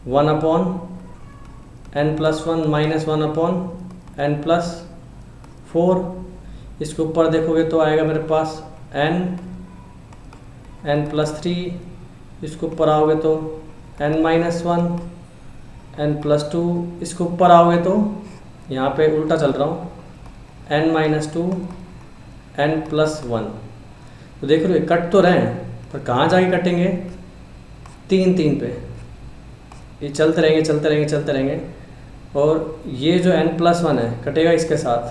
1/n+1 माइनस 1/n+4। इसके ऊपर देखोगे तो आएगा मेरे पास n+3। इसके ऊपर आओगे तो n-1 n+2। इसके ऊपर आओगे तो यहाँ पे उल्टा चल रहा हूँ, n-2 n+1। तो देख रहे हो कट तो रहे हैं, पर कहाँ जाके कटेंगे, 3 पे। ये चलते रहेंगे। और ये जो n+1 है कटेगा इसके साथ,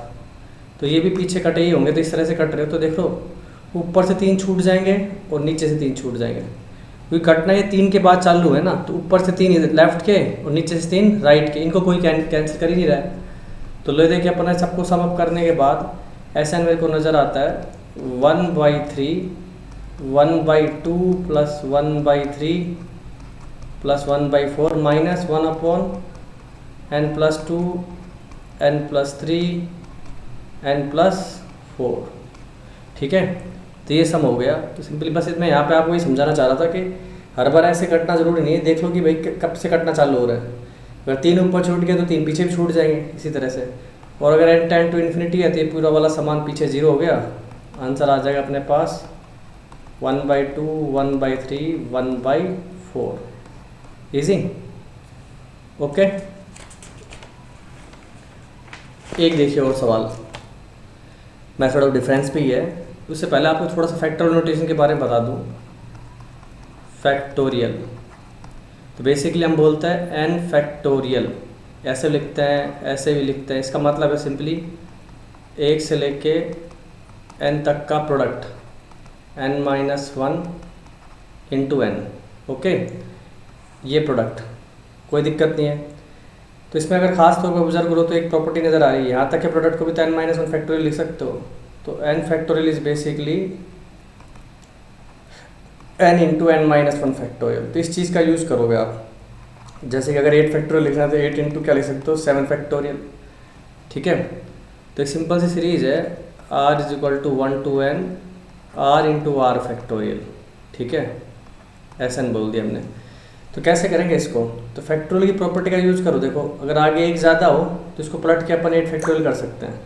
तो ये भी पीछे कटे ही होंगे। तो इस तरह से कट रहे हो तो देख लो ऊपर से 3 छूट जाएंगे और नीचे से 3 छूट जाएंगे, क्योंकि कटना ये 3 के बाद चालू है ना। तो ऊपर से 3 लेफ्ट के और नीचे से 3 राइट के, इनको कोई कैंसिल कर ही नहीं रहा है। तो लो देखिए अपना सबको सम अप करने के बाद ऐसा मेरे को नज़र आता है 1/3 1/2 + 1/3 + 1/4 माइनस 1/n+2 n+3 n+4। ठीक है, तो ये सम हो गया। तो सिंपली बस मैं यहाँ पे आपको ये समझाना चाह रहा था कि हर बार ऐसे कटना ज़रूरी नहीं है। देख लो कि भाई कब से कटना चालू हो रहा है। अगर 3 ऊपर छूट गया तो 3 पीछे भी छूट जाएंगे इसी तरह से। और अगर n टेंड टू इन्फिनिटी है तो ये पूरा वाला सामान पीछे 0 हो गया। आंसर आ जाएगा अपने पास 1/2 1/3 1/4। ईजी। ओके, एक देखिए और सवाल मेथड ऑफ डिफरेंस पे ही है। उससे पहले आपको थोड़ा सा फैक्टोरियल नोटेशन के बारे में बता दूं। फैक्टोरियल तो बेसिकली हम बोलते हैं n फैक्टोरियल, ऐसे लिखते हैं, ऐसे भी लिखते हैं। इसका मतलब है सिंपली 1 से लेके n तक का प्रोडक्ट n-1 × n। ओके, ये प्रोडक्ट कोई दिक्कत नहीं है। तो इसमें अगर खास तौर पर ऑब्जर्व करो तो एक प्रॉपर्टी नज़र आ रही है, यहाँ तक के प्रोडक्ट को भी तो n-1 फैक्टोरियल लिख सकते हो। तो n factorial is basically n × n-1 factorial. तो इस चीज़ का यूज़ करोगे आप। जैसे कि अगर 8 फैक्टोरियल लिखना है तो 8 × क्या लिख सकते हो, 7 फैक्टोरियल। ठीक है, तो एक सिंपल सी सीरीज है r = 1 to n r × r factorial. ठीक है, ऐसा बोल दिया हमने। तो कैसे करेंगे इसको, तो फैक्टोरियल की प्रॉपर्टी का यूज़ करो। देखो अगर आगे एक ज़्यादा हो तो इसको पलट के अपन 8 फैक्टोरियल कर सकते हैं।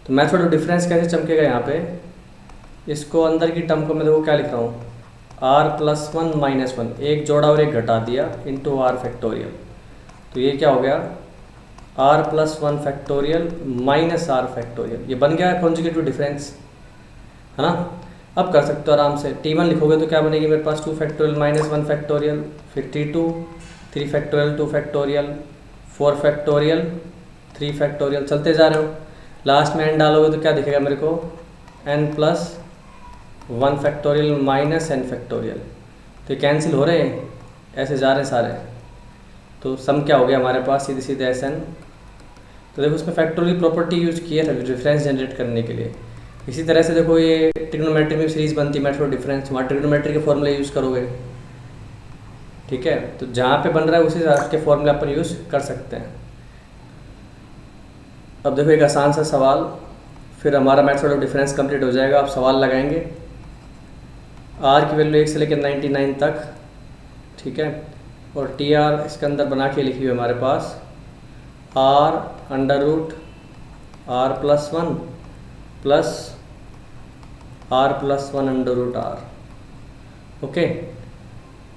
तो मेथड ऑफ डिफरेंस कैसे चमकेगा यहाँ पे, इसको अंदर की टर्म को मैं देखो क्या लिख रहा हूँ, r+1 - 1, एक जोड़ा और एक घटा दिया इंटू r फैक्टोरियल। तो ये क्या हो गया, r+1 factorial minus r factorial. ये बन गया कॉन्जुगेटिव डिफरेंस, है ना। अब कर सकते हो आराम से। T1 लिखोगे तो क्या बनेगी मेरे पास, 2 फैक्टोरियल माइनस 1 फैक्टोरियल, फिर T2 3 factorial 2 factorial 4 factorial 3 factorial, चलते जा रहे हो। लास्ट में n डालोगे तो क्या दिखेगा मेरे को, n+1 factorial minus n factorial. तो कैंसिल हो रहे हैं, ऐसे जा रहे हैं सारे। तो सम क्या हो गया हमारे पास, सीधे सीधे Sn। तो देखो उसमें फैक्टोरियल प्रॉपर्टी यूज़ की है डिफरेंस जनरेट करने के लिए। इसी तरह से देखो ये ट्रिग्नोमेट्री में सीरीज बनती है मेथड ऑफ डिफरेंस, वहाँ ट्रिग्नोमेट्री के फॉर्मूले यूज़ करोगे। ठीक है, तो जहाँ पे बन रहा है उसी हिसाब के फॉर्मूले अपन यूज़ कर सकते हैं। अब देखो एक आसान सा सवाल, फिर हमारा मेथड ऑफ डिफरेंस कंप्लीट हो जाएगा। आप सवाल लगाएंगे, r की वैल्यू 1 से लेकर 99 तक। ठीक है, और TR इसके अंदर बना के लिखी हुई हमारे पास r √r+1 plus r+1 √r। Okay,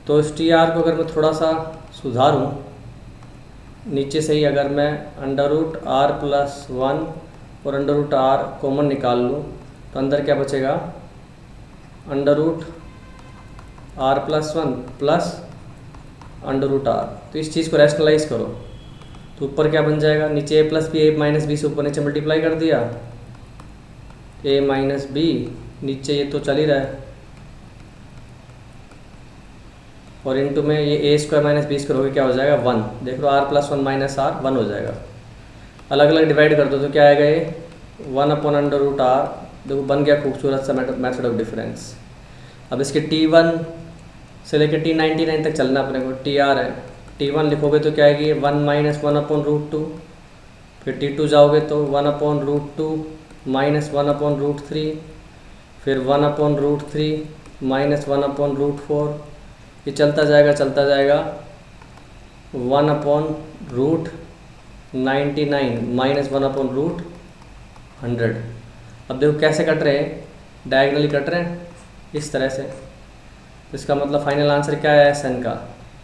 तो इस TR को अगर मैं थोड़ा सा सुधारूँ, नीचे से ही अगर मैं √r+1 और √r कॉमन निकाल लूँ तो अंदर क्या बचेगा, R plus one plus under root R. तो इस चीज़ को रैशनलाइज करो तो ऊपर क्या बन जाएगा, नीचे ए प्लस बी, ए माइनस बी से ऊपर नीचे मल्टीप्लाई कर दिया, ए माइनस बी, नीचे ये तो चल ही रहा है, और इनटू में ये A square minus B square हो गया, क्या हो जाएगा 1। देख लो R plus one minus R 1 हो जाएगा। अलग अलग डिवाइड कर दो तो क्या आएगा, ये 1 अपॉन अंडर रूट आर। देखो बन गया खूबसूरत सा मेथड ऑफ डिफरेंस। अब इसके T1 से लेकर T99 तक चलना अपने को, TR है, T1 लिखोगे तो क्या आएगी 1 माइनस 1 अपॉन रूट 2, फिर T2 जाओगे तो 1 upon root 2 minus 1 upon root 3, फिर 1 upon root 3 minus 1 upon root 4, ये चलता जाएगा 1 upon root 99 minus 1 upon root 100। अब देखो कैसे कट रहे हैं, डायगनली कट रहे हैं इस तरह से। इसका मतलब फाइनल आंसर क्या है एस एन का,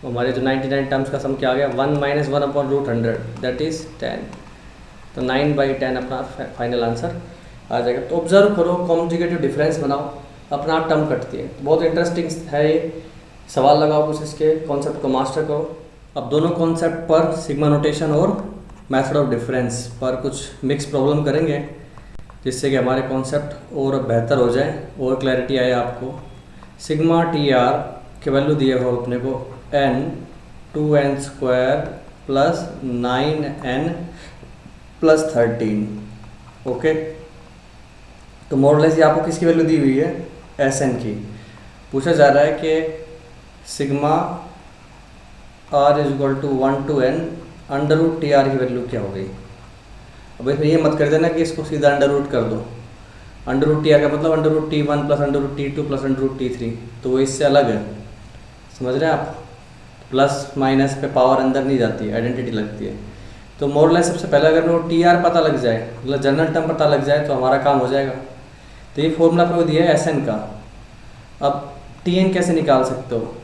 हमारे जो 99 टर्म्स का सम क्या आ गया 1 minus 1 upon root 100 that is 10। तो 9/10 अपना फाइनल आंसर आ जाएगा। तो ऑब्जर्व करो, कॉन्जुगेटिव डिफरेंस बनाओ, अपना आप टर्म कटती है। बहुत इंटरेस्टिंग है ये, सवाल लगाओ कुछ, इसके कॉन्सेप्ट को मास्टर करो। अब दोनों कॉन्सेप्ट पर सिग्मा नोटेशन और मेथड ऑफ डिफरेंस पर कुछ मिक्स प्रॉब्लम करेंगे, जिससे कि हमारे कॉन्सेप्ट और बेहतर हो जाए और क्लैरिटी आए आपको। सिग्मा टी आर के वैल्यू दिए हो अपने को n 2n² plus 9n plus 13। Okay, तो मोरलेस ये आपको किसकी वैल्यू दी हुई है, एस एन की। पूछा जा रहा है कि sigma r is equal to 1 to n under root T R की वैल्यू क्या हो गई। अब इसमें ये मत कर देना कि इसको सीधा अंडर रूट कर दो। अंडर रूट टी आर का मतलब under root T1 plus under root T2 plus under root T3, तो वो इससे अलग है, समझ रहे हैं आप। प्लस माइनस पे पावर अंदर नहीं जाती है, आइडेंटिटी लगती है। तो मोरलेस सबसे पहले अगर मेरे को टी आर पता लग जाए, मतलब जनरल टर्म पता लग जाए, तो हमारा काम हो जाएगा। तो ये फॉर्मूला आपको दिया है एस एन का। अब टी एन कैसे निकाल सकते हो,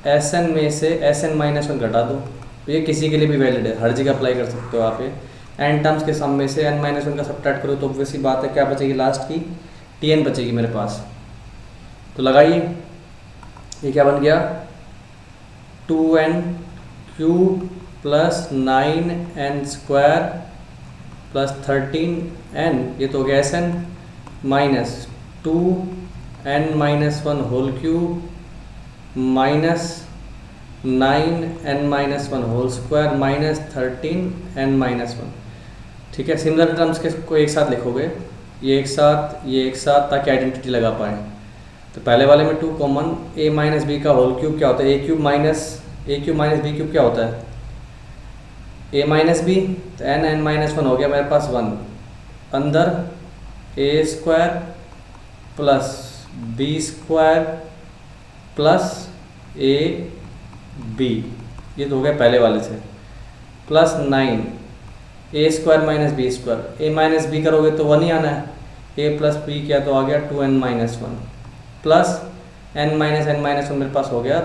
एस एन में से एस एन माइनस 1 घटा दो। तो ये किसी के लिए भी वैलिड है, हर जगह अप्लाई कर सकते हो आप। ये एन टर्म्स के सम में से एन माइनस 1 का सब्ट्रैक्ट करो तो ऑब्वियसली बात है क्या बचेगी, लास्ट की टी एन बचेगी मेरे पास। तो लगाइए, ये क्या बन गया 2n³ plus 9n² plus 13n, ये तो हो गया S N minus 2n minus 1 whole cube minus 9n minus 1 whole square minus 13n minus 1। ठीक है, सिमिलर टर्म्स के को एक साथ लिखोगे, ये एक साथ ताकि आइडेंटिटी लगा पाए। तो पहले वाले में 2 कॉमन, a माइनस बी का होल क्यूब क्या होता है, a cube minus B cube क्या होता है, a माइनस बी, तो n माइनस 1 हो गया मेरे पास 1, अंदर a² plus b² plus ab, ये तो हो गया पहले वाले से, plus 9 a² minus b², a minus B करोगे तो 1 ही आना है, a प्लस बी क्या तो आ गया 2n minus 1 plus n minus 1 मेरे पास हो गया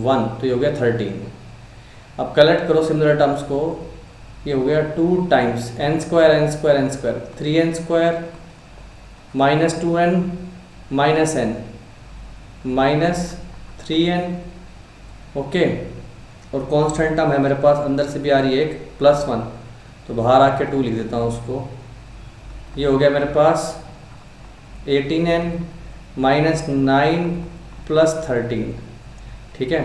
1, तो ये हो गया 13। अब कलेक्ट करो सिमिलर टर्म्स को, ये हो गया 2 times n² 3n² minus 2n minus n minus 3n। Okay, और कांस्टेंट टर्म है मेरे पास, अंदर से भी आ रही है एक प्लस 1, तो बाहर आके 2 लिख देता हूँ उसको। ये हो गया मेरे पास 18n माइनस 9 प्लस 13। ठीक है,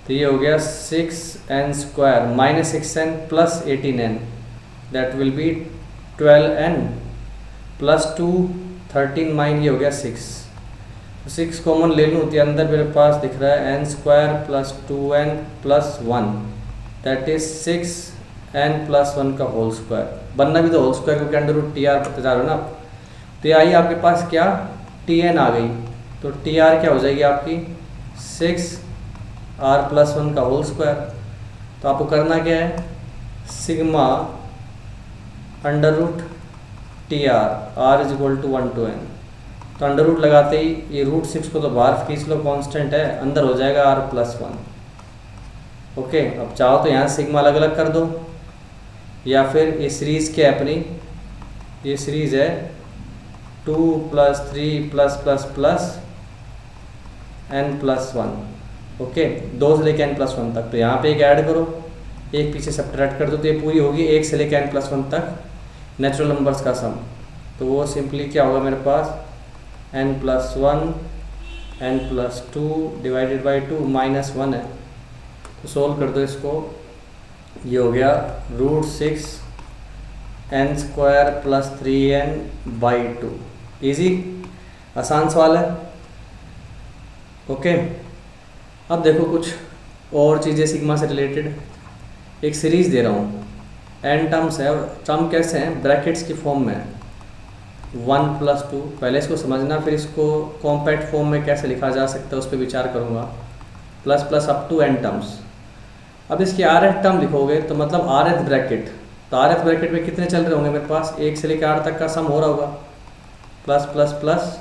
तो ये हो गया 6n² minus 6n plus 18n, that will be 12n plus 2 13 mine, ये हो गया 6। 6 कॉमन ले लूँ तो अंदर मेरे पास दिख रहा है n² plus 2n plus 1, that is 6n plus 1 का होल स्क्वायर। बनना भी तो होल स्क्वायर क्योंकि अंडर रूट टी आर पता जा रहा है ना आप। तो ये आई आपके पास क्या tn आ गई, तो टी आर क्या हो जाएगी आपकी 6r प्लस 1 का होल स्क्वायर। तो आपको करना क्या है, sigma under root T R is equal to 1 to n। तो अंडर रूट लगाते ही ये रूट 6 को तो बाहर खींच लो, कांस्टेंट है, अंदर हो जाएगा r प्लस 1। ओके, अब चाहो तो यहाँ सिग्मा अलग अलग कर दो, या फिर ये सीरीज़ क्या है अपनी, ये सीरीज़ है 2 plus 3 plus plus plus n plus 1, okay, 2 से लेके n+1 तक। तो यहाँ पे एक ऐड करो, एक पीछे सब्ट्रैक्ट कर दो, तो ये पूरी होगी 1 से लेके n+1 तक नेचुरल नंबर्स का सम। तो वो सिंपली क्या होगा मेरे पास, n+1 n+2 डिवाइडेड बाई 2 -1 है। तो सोल्व कर दो इसको, ये हो गया √6 n² + 3n/2। ईजी, आसान सवाल है। ओके, अब देखो कुछ और चीज़ें सिग्मा से रिलेटेड। एक सीरीज़ दे रहा हूँ, n टर्म्स है, और टर्म कैसे हैं, ब्रैकेट्स की फॉर्म में, 1 + 2। पहले इसको समझना, फिर इसको कॉम्पैक्ट फॉर्म में कैसे लिखा जा सकता है उस पर विचार करूँगा। Plus plus up to n terms. अब इसकी rth टर्म लिखोगे तो मतलब rth ब्रैकेट, तो rth ब्रैकेट में कितने चल रहे होंगे मेरे पास, 1 से लेकर r तक का सम हो रहा होगा, प्लस प्लस प्लस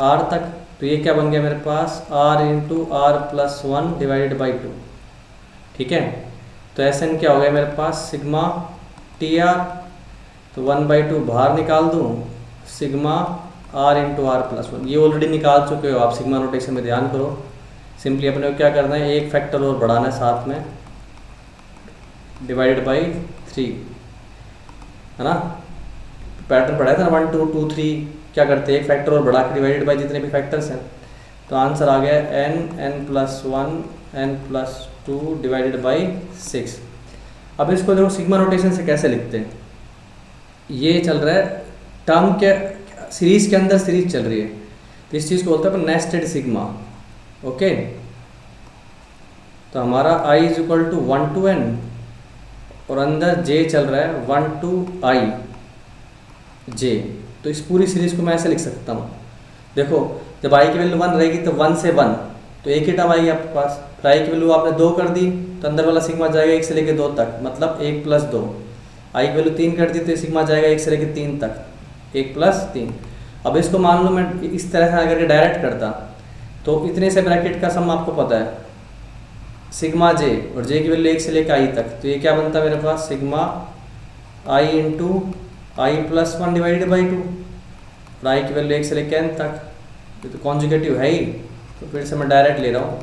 r तक। तो ये क्या बन गया मेरे पास, r × r+1 डिवाइडेड बाई 2। ठीक है, तो Sn क्या हो गया मेरे पास, सिग्मा TR। तो 1/2 बाहर निकाल दूँ, सिग्मा r × r+1। ये ऑलरेडी निकाल चुके हो आप, सिग्मा नोटेशन में ध्यान करो। सिंपली अपने को क्या करना है, एक फैक्टर और बढ़ाना है साथ में, डिवाइडेड बाई 3, है ना। पैटर्न पढ़ाया था ना, 1 2 2 3, क्या करते हैं, एक फैक्टर और बढ़ा के डिवाइडेड बाई जितने भी फैक्टर्स हैं। तो आंसर आ गया n+1 n+2 डिवाइडेड बाई 6। अब इसको देखो सिग्मा नोटेशन से कैसे लिखते हैं। ये चल रहा है टर्म के, सीरीज के अंदर सीरीज चल रही है, तो इस चीज़ को बोलते हैं नेस्टेड सिग्मा। ओके, तो हमारा i = 1 to n और अंदर j चल रहा है 1 to i j। तो इस पूरी सीरीज को मैं ऐसे लिख सकता हूँ, देखो जब i की वैल्यू 1 रहेगी तो 1 से 1, तो एक ही टर्म आएगी आपके पास। फिर i की वैल्यू आपने 2 कर दी तो अंदर वाला सिग्मा जाएगा 1 से लेकर 2 तक, मतलब 1 + 2। i की वैल्यू 3 कर दी तो सिग्मा जाएगा 1 से लेकर 3 तक, 1 + 3। अब इसको मान लो मैं इस तरह से अगर डायरेक्ट करता, तो इतने से ब्रैकेट का सम आपको पता है, सिग्मा j, और j की वैल्यू 1 से लेकर i तक। तो ये क्या बनता है मेरे पास, sigma i × i+1 divided by 2, और i की वैल्यू 1 से लेकर n तक। ये तो कॉन्जुगेटिव है ही, तो फिर से मैं डायरेक्ट ले रहा हूँ।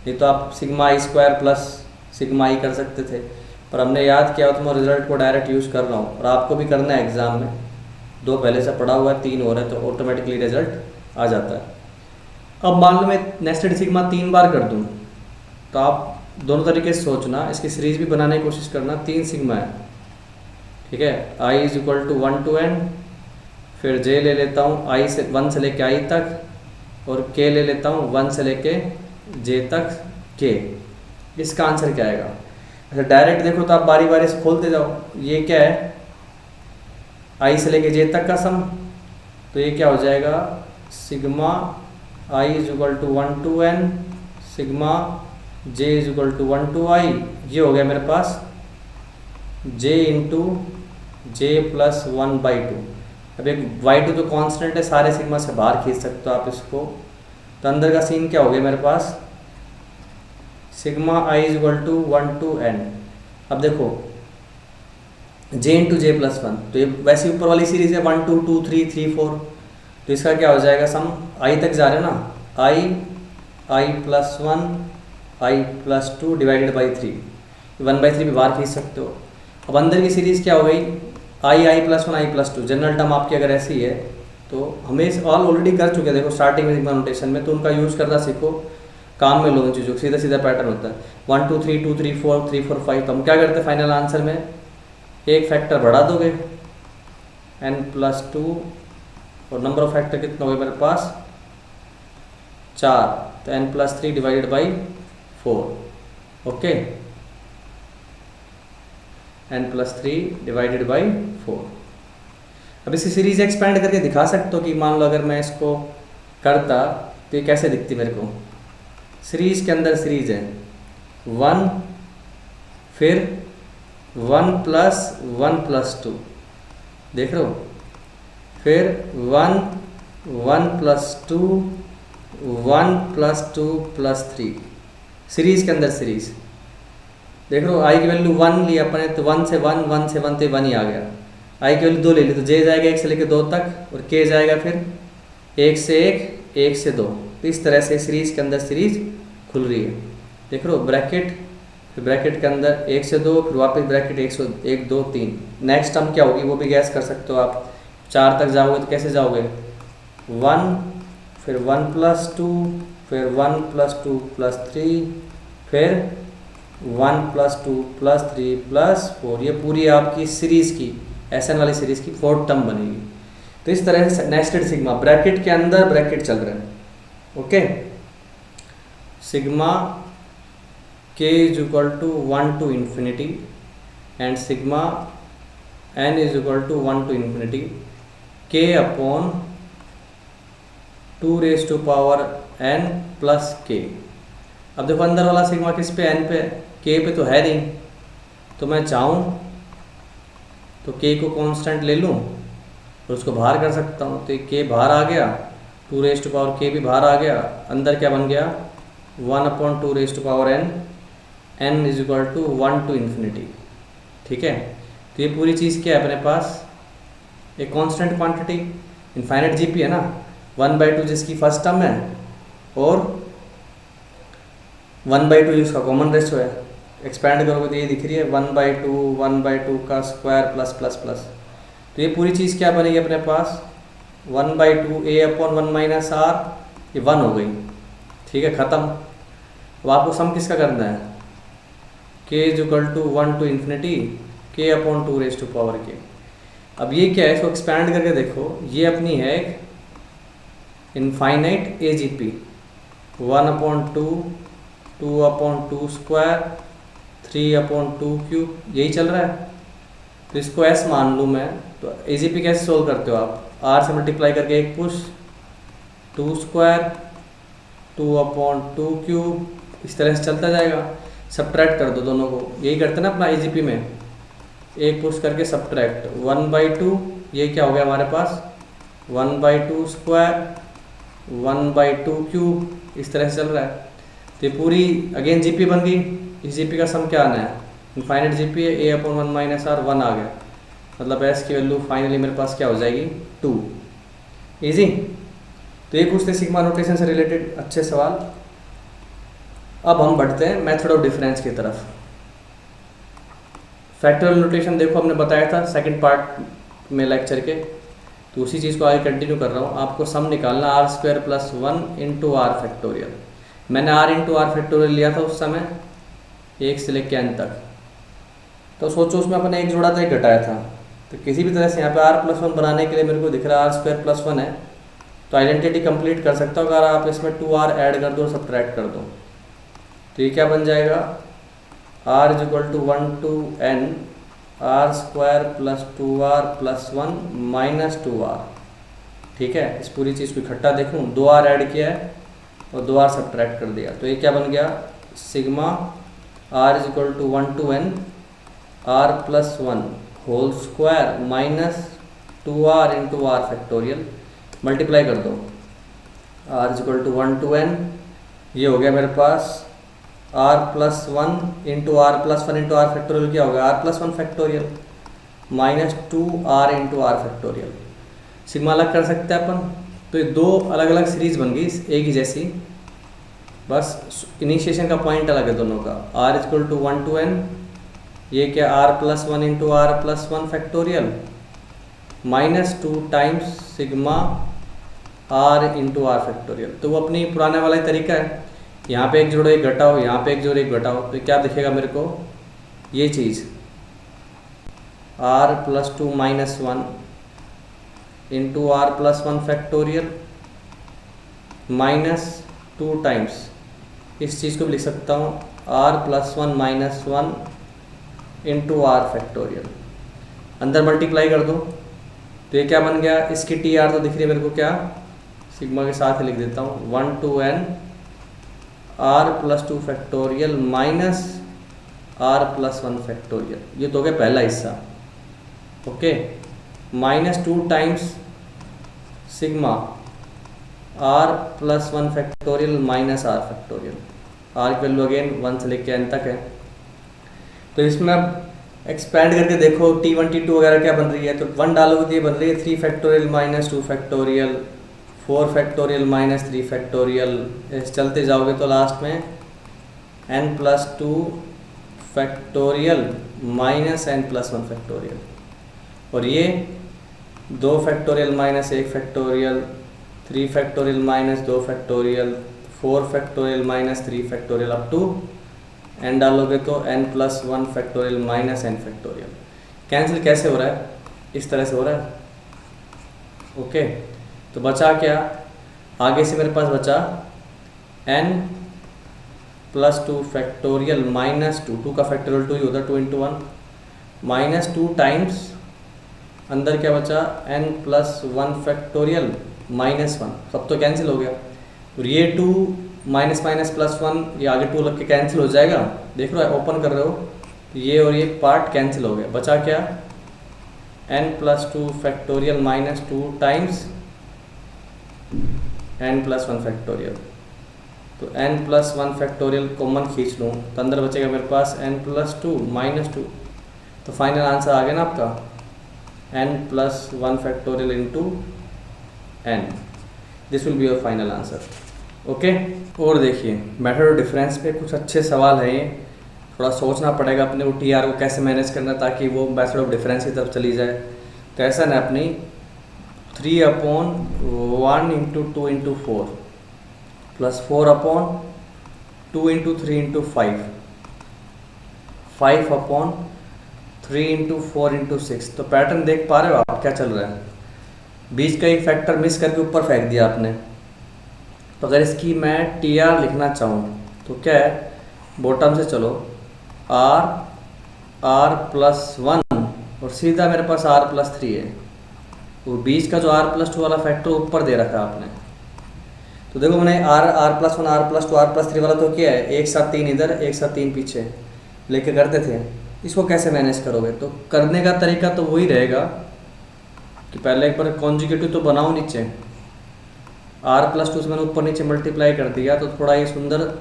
ये तो आप sigma i² plus sigma i कर सकते थे, पर हमने याद किया तो मैं रिजल्ट को डायरेक्ट यूज़ कर रहा हूँ, और आपको भी करना है एग्ज़ाम में। 2 पहले से पढ़ा हुआ है, 3 हो रहा है, तो ऑटोमेटिकली रिजल्ट आ जाता है। अब मान लो मैं नेस्टेड सिग्मा 3 बार कर दूँ, तो आप दोनों तरीके से सोचना, इसकी सीरीज भी बनाने की कोशिश करना। 3 सिग्मा है, ठीक है, i = 1 to n, फिर j ले लेता हूँ 1 से लेके i तक, और k ले लेता हूँ 1 से लेके j तक k। इसका आंसर क्या आएगा। अच्छा डायरेक्ट देखो तो आप बारी बारी से खोलते जाओ, ये क्या है, i से लेके j तक का सम, तो ये क्या हो जाएगा, sigma i = 1 to n, sigma j = 1 to i। ये हो गया मेरे पास j × j + 1/2। अब एक y2 तो कांस्टेंट है, सारे सिग्मा से बाहर खींच सकते हो आप इसको। तो अंदर का सीन क्या हो गया मेरे पास, सिग्मा i = 1 to n। अब देखो j × j + 1, तो ये वैसे ऊपर वाली सीरीज है 1 2 2 3 3 4, तो इसका क्या हो जाएगा सम, i तक जा रहे हो ना, i+1 i+2 डिवाइडेड बाई 3, 1/3 भी बाहर खींच सकते हो। अब अंदर की सीरीज़ क्या हो गई, i+1 i+2, जनरल टर्म आपकी अगर ऐसी है, तो हमें ऑलरेडी कर चुके हैं, देखो स्टार्टिंग में सिग्मा नोटेशन में, तो उनका यूज़ करना सीखो, काम में लो उन चीज़ों, सीधा सीधा पैटर्न होता है 1 2 3 2 3 4 3 4 5। तो हम क्या करते हैं फाइनल आंसर में, एक फैक्टर बढ़ा दोगे n+2, और नंबर ऑफ फैक्टर कितना हो गया मेरे पास 4, तो n+3 divided by 4। Okay, n+3 divided by 4। अब इसकी सीरीज एक्सपेंड करके दिखा सकते हो कि मान लो अगर मैं इसको करता तो ये कैसे दिखती मेरे को। सीरीज के अंदर सीरीज है 1, फिर 1 + 1 + 2, देख रहे हो, फिर 1 1 + 2 1 + 2 + 3, सीरीज के अंदर सीरीज। देख रहे हो i की वैल्यू 1 ली अपने, तो 1 से 1 1 से 1 तो 1 ही आ गया। i की वैल्यू 2 ले ली तो j जाएगा 1 से लेकर 2 तक, और k जाएगा फिर 1 से 1 1 से 2। तो इस तरह से सीरीज के अंदर सीरीज खुल रही है, देख रहे हो ब्रैकेट, फिर ब्रैकेट के अंदर 1 से 2, फिर वापस ब्रैकेट 1 2 3, नेक्स्ट टर्म क्या होगी वो भी गैस कर सकते हो आप। 4 तक जाओगे तो कैसे जाओगे, 1, फिर 1 + 2, फिर 1 + 2 + 3, फिर 1 + 2 + 3 + 4, ये पूरी आपकी सीरीज़ की SN वाली सीरीज़ की 4th टर्म बनेगी। तो इस तरह से नेस्टेड सिग्मा, ब्रैकेट के अंदर ब्रैकेट चल रहा है, okay. Sigma k = 1 to infinity and sigma n = 1 to infinity k upon 2⁻n + k। अब देखो अंदर वाला सिग्मा किस पे, n पे, k पे तो है नहीं, तो मैं चाहूँ तो k को कांस्टेंट ले लूँ और उसको बाहर कर सकता हूँ, तो k बाहर आ गया, 2⁻k भी बाहर आ गया, अंदर क्या बन गया 1/2⁻n, n = 1 to infinity, ठीक है। तो ये पूरी चीज़ क्या है अपने पास, एक कांस्टेंट क्वांटिटी, इनफाइनाइट जीपी है ना, 1/2 जिसकी फर्स्ट टर्म है और 1/2 जिसका कॉमन रेशियो है, एक्सपैंड करोगे तो ये दिख रही है 1/2 का स्क्वायर प्लस प्लस प्लस। तो ये पूरी चीज़ क्या बनेगी अपने पास 1/2 a/1 - r, ये 1 हो गई, ठीक है, ख़त्म। अब आपको सम किसका करना है, k = 1 to infinity k/2⁻k। अब ये क्या है, इसको एक्सपैंड करके देखो, ये अपनी है एक इनफाइनाइट AGP, 1/2, 2/2 स्क्वायर, 3/2 क्यूब, यही चल रहा है। तो इसको S मान लूँ मैं, तो AGP कैसे सोल्व करते हो आप, R से मल्टीप्लाई करके एक पुश, 2 स्क्वायर, 2/2 क्यूब, इस तरह से चलता जाएगा। सब्ट्रैक्ट कर दो दोनों को, यही करते ना अपना AGP में, एक पुश करके सब्ट्रैक्ट, 1/2, ये क्या हो गया हमारे पास 1/2 स्क्वायर, 1/2 क्यूब, इस तरह से चल रहा है। तो ये पूरी अगेन जीपी बन गई। इस जीपी का सम क्या आना है, इनफाइनाइट जीपी है, a/1 - r, 1 आ गया, मतलब s की वैल्यू फाइनली मेरे पास क्या हो जाएगी 2। इजी। तो ये पूछते हैं सिग्मा नोटेशन से रिलेटेड अच्छे सवाल। अब हम बढ़ते हैं मेथड ऑफ डिफरेंस की तरफ। फैक्टोरियल नोटेशन देखो हमने बताया था सेकंड पार्ट में लेक्चर के, तो उसी चीज़ को आगे कंटिन्यू कर रहा हूँ। आपको सम निकालना r² + 1 × r फैक्टोरियल। मैंने r × r फैक्टोरियल लिया था उस समय 1 से लेकर n तक, तो सोचो उसमें अपने एक जोड़ा था एक घटाया था, तो किसी भी तरह से यहाँ पे r + 1 बनाने के लिए मेरे को दिख रहा है r² + 1 है, तो आइडेंटिटी कंप्लीट कर सकता हूँ अगर आप इसमें 2r ऐड कर दो और सब्ट्रैक्ट कर दो। तो ये क्या बन जाएगा r = 1 to n r² + 2r + 1 - 2r, ठीक है। इस पूरी चीज़ को इकट्ठा देखूँ, 2r ऐड किया है और 2r सब्ट्रैक्ट कर दिया, तो ये क्या बन गया sigma r = 1 to n r + 1 whole square - 2r × r factorial, multiply कर दो, r = 1 to n, ये हो गया मेरे पास r + 1 × r + 1 × r फैक्टोरियल, क्या होगा r + 1 factorial - 2r × r factorial. Sigma अलग कर सकते हैं अपन, तो ये दो अलग अलग सीरीज बन गई एक ही जैसी, बस इनिशिएशन का पॉइंट अलग है दोनों का। r = 1 to n, ये क्या r + 1 × r + 1 factorial -2 times sigma r × r factorial. तो वो अपनी पुराने वाला ही तरीका है, यहाँ पे एक जोड़ो एक घटाओ, यहाँ पे एक जोड़ो एक घटाओ, तो क्या दिखेगा मेरे को ये चीज़ r + 2 - 1 × r + 1 फैक्टोरियल -2 टाइम्स, इस चीज़ को भी लिख सकता हूँ r + 1 - 1 × r फैक्टोरियल, अंदर मल्टीप्लाई कर दो, तो ये क्या बन गया, इसकी TR तो दिख रही है मेरे को, क्या सिग्मा के साथ ही लिख देता हूँ 1 to n r + 2 factorial -r + 1 factorial, ये तो हो गया पहला हिस्सा, okay. -2 times sigma r + 1 factorial -r factorial, r की वैल्यू अगेन 1 से लेकर n तक है। तो इसमें अब एक्सपैंड करके देखो T1 T2 वगैरह क्या बन रही है, तो 1 डालोगे तो ये बन रही है 3 factorial -2 factorial 4 factorial minus 3 factorial, चलते जाओगे तो लास्ट में n+2 factorial minus n+1 factorial, और ये 2 factorial minus 1 factorial, 3 factorial minus 2 factorial, 4 factorial minus 3 factorial up to n डालोगे तो n+1 factorial minus n factorial. Cancel कैसे हो रहा है? इस तरह से हो रहा है। ओके, तो बचा क्या? आगे से मेरे पास बचा n+2 फैक्टोरियल माइनस 2 का फैक्टोरियल 2 ही होता है, 2 × 1 माइनस 2 टाइम्स अंदर क्या बचा n+1 फैक्टोरियल माइनस 1, सब तो कैंसिल हो गया। और ये 2 माइनस माइनस प्लस 1, ये आगे 2 लग के कैंसिल हो जाएगा। देख लो, ओपन कर रहे हो, ये और ये पार्ट कैंसिल हो गया। बचा क्या? n+2 factorial minus 2 times n+1 factorial. तो n+1 फैक्टोरियल कॉमन खींच लूँ तो अंदर बचेगा मेरे पास n+2 माइनस 2। तो फाइनल आंसर आ गया ना आपका n+1 factorial into n। This will be your final answer. Okay, और देखिए मेथड ऑफ डिफरेंस पे कुछ अच्छे सवाल हैं। ये थोड़ा सोचना पड़ेगा अपने को टी आर को कैसे मैनेज करना ताकि वो मेथड ऑफ डिफरेंस की तरफ चली जाए। तो ऐसा ना अपनी 3/1 × 2 × 4 प्लस 4/2 × 3 × 5, 5/3 × 4 × 6। तो पैटर्न देख पा रहे हो आप क्या चल रहा है? बीच का एक फैक्टर मिस करके ऊपर फेंक दिया आपने। तो अगर इसकी मैं टी आर लिखना चाहूँ तो क्या है, बॉटम से चलो r+1 और सीधा मेरे पास r+3 है। वो बीच का जो r+2 वाला फैक्टर ऊपर दे रखा है आपने। तो देखो मैंने r+1 r+2 r+3 वाला तो क्या है, एक साथ 3 इधर एक साथ 3 पीछे लेके करते थे। इसको कैसे मैनेज करोगे? तो करने का तरीका तो वही रहेगा कि पहले एक बार कॉन्जुगेटिव तो बनाओ नीचे, r+2 से मैंने ऊपर नीचे मल्टीप्लाई कर दिया तो थोड़ा ये सुंदर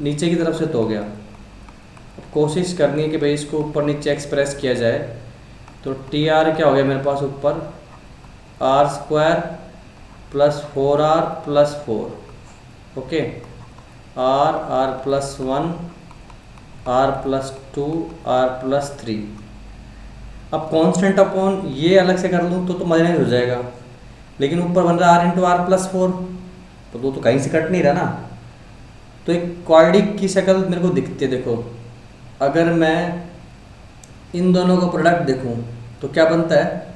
नीचे की तरफ से तो हो गया। अब कोशिश करनी है कि भाई इसको ऊपर नीचे एक्सप्रेस किया जाए। तो टी आर क्या हो गया मेरे पास ऊपर, r² + 4r + 4, okay, r+1 r+2 r+3। अब कांस्टेंट अपॉन ये अलग से कर लूँ तो माइनस हो जाएगा, लेकिन ऊपर बन रहा r × r+4 तो वो तो कहीं से कट नहीं रहा ना। तो एक क्वाड्रिक की शक्ल मेरे को दिखती है। देखो अगर मैं इन दोनों का प्रोडक्ट देखूं तो क्या बनता है,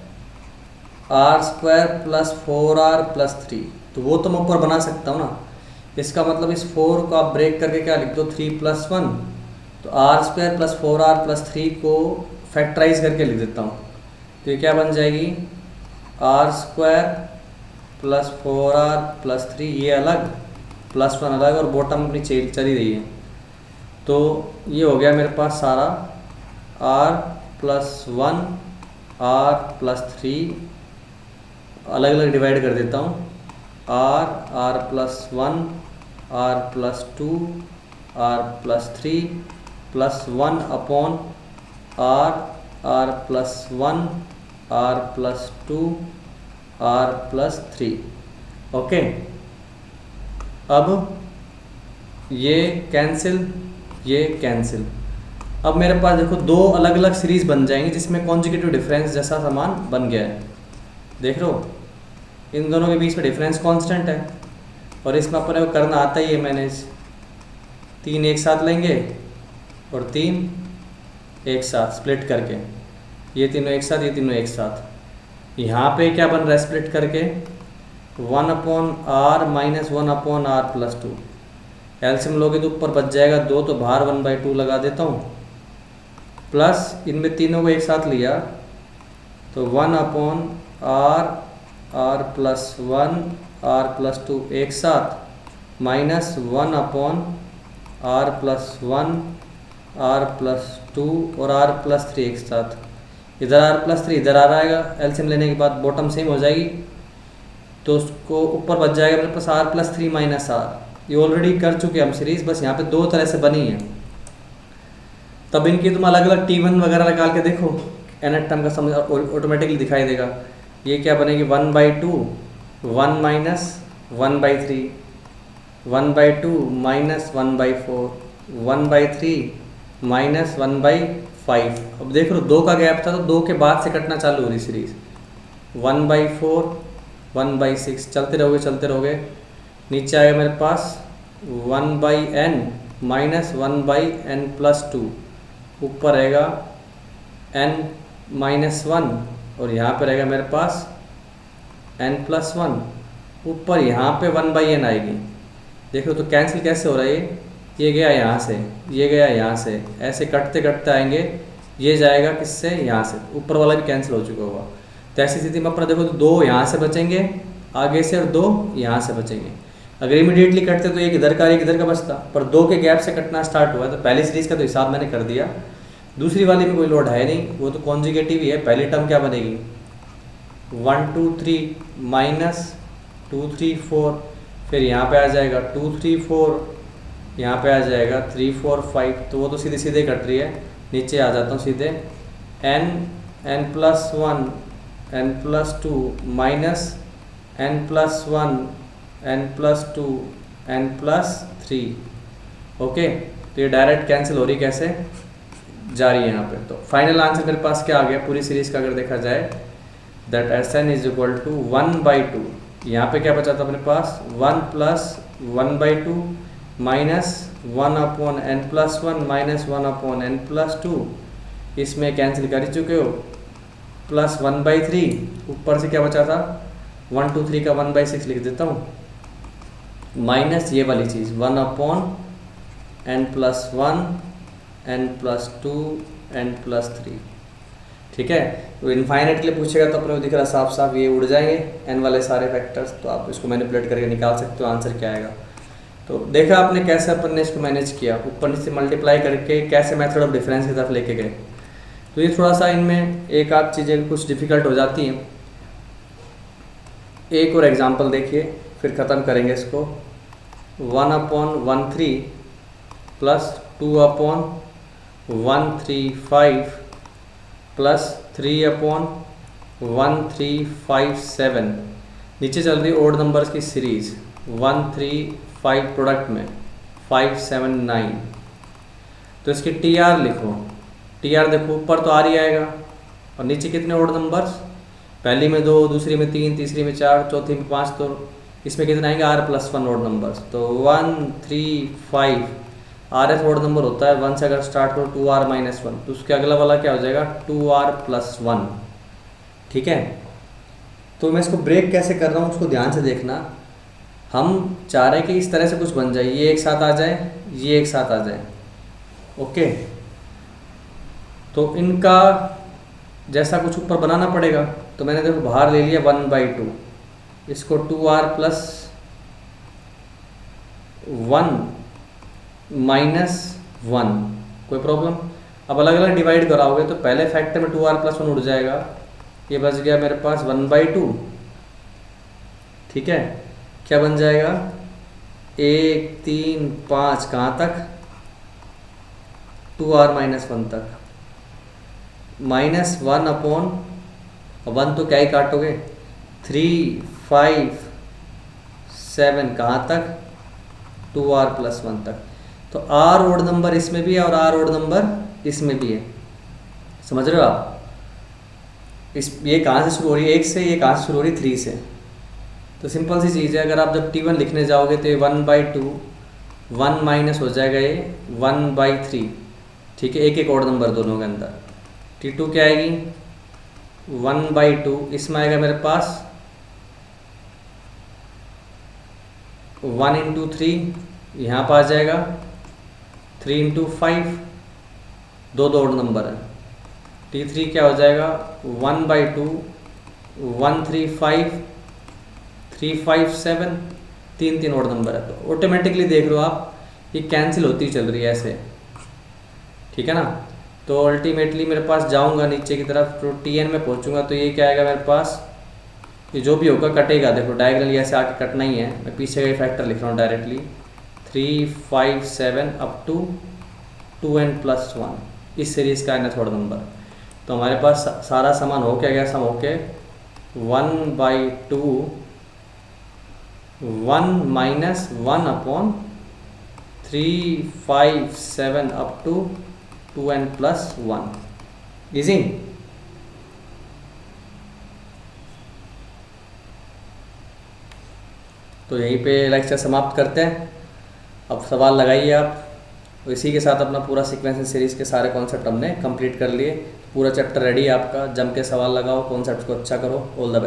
r² + 4r + 3। तो वो तो मैं ऊपर बना सकता हूँ ना। इसका मतलब इस 4 को आप ब्रेक करके क्या लिख दो, 3 + 1। तो r² + 4r + 3 को फैक्टराइज करके लिख देता हूँ। तो ये क्या बन जाएगी, r² + 4r + 3, ये अलग, +1 अलग, और बॉटम अपनी चली रही है। तो ये हो गया मेरे पास सारा r+1 r+3 अलग अलग डिवाइड कर देता हूँ, r+1 r+2 r+3 +1/r r+1 r+2 r+3। Okay, अब ये कैंसिल, ये कैंसिल। अब मेरे पास देखो दो अलग अलग सीरीज बन जाएंगी जिसमें कॉन्जुगेटिव डिफरेंस जैसा सामान बन गया है। देख लो इन दोनों के बीच में डिफरेंस कांस्टेंट है और इसमें अपने को करना आता ही है मैनेज। 3 एक साथ लेंगे और 3 एक साथ स्प्लिट करके, ये तीनों एक साथ, ये तीनों एक साथ। यहाँ पे क्या बन रहा है स्प्लिट करके, 1/r - 1/r+2। एलसीएम लोगे तो ऊपर बच जाएगा 2, तो बाहर 1/2 लगा देता हूँ, प्लस इनमें तीनों को एक साथ लिया तो 1/r r+1 r+2 एक साथ माइनस 1/r+1 r+2 और r+3 एक साथ। इधर r+3 इधर आ जाएगा, एलसीएम लेने के बाद बॉटम सेम हो जाएगी, तो उसको ऊपर बच जाएगा मेरे पास r+3 - r। ये ऑलरेडी कर चुके हम सीरीज, बस यहाँ पे दो तरह से बनी है। तब इनकी तुम अलग अलग T1 वगैरह निकाल के देखो, nth टर्म का समझ ऑटोमेटिकली दिखाई देगा। ये क्या बनेगी 1/2 1 - 1/3, 1/2 -1/4, 1/3 -1/5। अब देख लो 2 का गैप था तो 2 के बाद से कटना चालू हो रही सीरीज। 1/4, 1/6, चलते रहोगे। नीचे आएगा मेरे पास 1/n -1/n+2, ऊपर रहेगा n-1 और यहाँ पे रहेगा मेरे पास n+1, ऊपर यहाँ पे 1/n आएगी। देखो तो कैंसिल कैसे हो रहा है, ये गया यहाँ से, ये गया यहाँ से, ऐसे कटते कटते आएंगे, ये जाएगा किससे, यहाँ से, ऊपर वाला भी कैंसिल हो चुका होगा। तो ऐसी स्थिति में अपना देखो तो 2 यहाँ से बचेंगे आगे से और 2 यहाँ से बचेंगे। अगर इमीडिएटली कटते तो एक इधर का एक इधर का बचता, पर 2 के गैप से कटना स्टार्ट हुआ है। तो पहली सीरीज़ का तो हिसाब मैंने कर दिया, दूसरी वाली में कोई लोड है नहीं, वो तो कॉन्जुगेटिव ही है। पहली टर्म क्या बनेगी, 1 2 3 -2 3 4, फिर यहाँ पे आ जाएगा 2 3 4, यहाँ पे आ जाएगा 3 4 5, तो वो तो सीधे सीधे कट रही है। नीचे आ जाता हूँ सीधे, n+1 n+2 -n+1 n+2 n+3। Okay, तो ये डायरेक्ट कैंसिल हो रही, कैसे जा रही है यहाँ पे। तो फाइनल आंसर मेरे पास क्या आ गया पूरी सीरीज का, अगर देखा जाए, दैट Sn = 1/2। यहाँ पे क्या बचा था अपने पास, 1 + 1/2 -1/n+1 -1/n+2, इसमें कैंसिल कर ही चुके हो, प्लस 1/3, ऊपर से क्या बचा था 1 2 3 का 1/6 लिख देता हूँ, माइनस ये वाली चीज़ 1/n+1 n+2 n+3। ठीक है, तो इनफाइनाइट के लिए पूछेगा तो अपने को दिख रहा साफ साफ ये उड़ जाएंगे n वाले सारे फैक्टर्स। तो आप इसको मैनिपुलेट करके निकाल सकते हो, आंसर क्या आएगा। तो देखा आपने कैसे अपन ने इसको मैनेज किया, ऊपर नीचे मल्टीप्लाई करके कैसे मेथड ऑफ डिफरेंस की तरफ लेके गए। तो ये थोड़ा सा इनमें एक आध चीज़ें कुछ डिफ़िकल्ट हो जाती हैं। एक और एग्जांपल देखिए, फिर ख़त्म करेंगे इसको। 1/13 प्लस 2/135 प्लस 3/1357। नीचे चल रही ओड नंबर्स की सीरीज, 135 प्रोडक्ट में 579। तो इसकी TR लिखो, TR देखो ऊपर तो R ही आएगा, और नीचे कितने ओड नंबर्स, पहली में 2, दूसरी में 3, तीसरी में 4, चौथी में 5, तो इसमें कितने आएंगे R+1 ओड नंबर्स। तो 135 RS ओड नंबर होता है, 1 से अगर स्टार्ट करो 2R-1, तो उसके अगला वाला क्या हो जाएगा 2R+1। ठीक है, तो मैं इसको ब्रेक कैसे कर रहा हूँ उसको ध्यान से देखना। हम चाह रहे हैं कि इस तरह से कुछ बन जाए, ये एक साथ आ जाए, ये एक साथ आ जाए। ओके, तो इनका जैसा कुछ ऊपर बनाना पड़ेगा। तो मैंने देखो बाहर ले लिया 1/2, इसको 2R+1 -1, कोई प्रॉब्लम। अब अलग अलग डिवाइड कराओगे तो पहले फैक्टर में 2R+1 उड़ जाएगा, ये बच गया मेरे पास 1/2। ठीक है, क्या बन जाएगा 1 3 5 कहाँ तक, 2R-1 तक, -1/1 तो क्या ही काटोगे, 3 5 7 कहाँ तक, 2R+1 तक। तो R ओड नंबर इसमें भी है और R ओड नंबर इसमें भी है, समझ रहे हो आप। ये कहाँ से शुरू हो रही है, 1 से, ये कहाँ से शुरू हो रही है 3 से। तो सिंपल सी चीज़ है, अगर आप जब T1 लिखने जाओगे तो ये 1/2, 1 माइनस हो जाएगा ये 1/3। ठीक है, एक एक ओड नंबर दोनों के अंदर। T2 क्या आएगी 1/2, इसमें आएगा मेरे पास 1 × 3, यहाँ पर आ जाएगा 3 × 5, दो ओड नंबर है। T3 क्या हो जाएगा 1/2, 135 357, 3 ओड नंबर है। तो ऑटोमेटिकली देख लो आप, ये कैंसिल होती चल रही है ऐसे। ठीक है ना, तो अल्टीमेटली मेरे पास जाऊंगा नीचे की तरफ, तो Tn में पहुंचूंगा, तो ये क्या आएगा मेरे पास, ये जो भी होगा कटेगा। देखो डायगोनली ऐसे आके कटना ही है, मैं पीछे का फैक्टर लिख रहा हूँ डायरेक्टली, 357 अप टू 2n+1, इस सीरीज़ का nth ओड नंबर। तो हमारे पास सारा सामान हो क्या गया, सम हो के 1/2 1 minus 1/3 5 7 up to 2n plus 1। Easy. तो यहीं पे लेक्चर समाप्त करते हैं। अब सवाल लगाइए आप। तो इसी के साथ अपना पूरा सीक्वेंस सीरीज़ के सारे कॉन्सेप्ट हमने कंप्लीट कर लिए। पूरा चैप्टर रेडी है आपका, जम के सवाल लगाओ, कॉन्सेप्ट को अच्छा करो। All the best.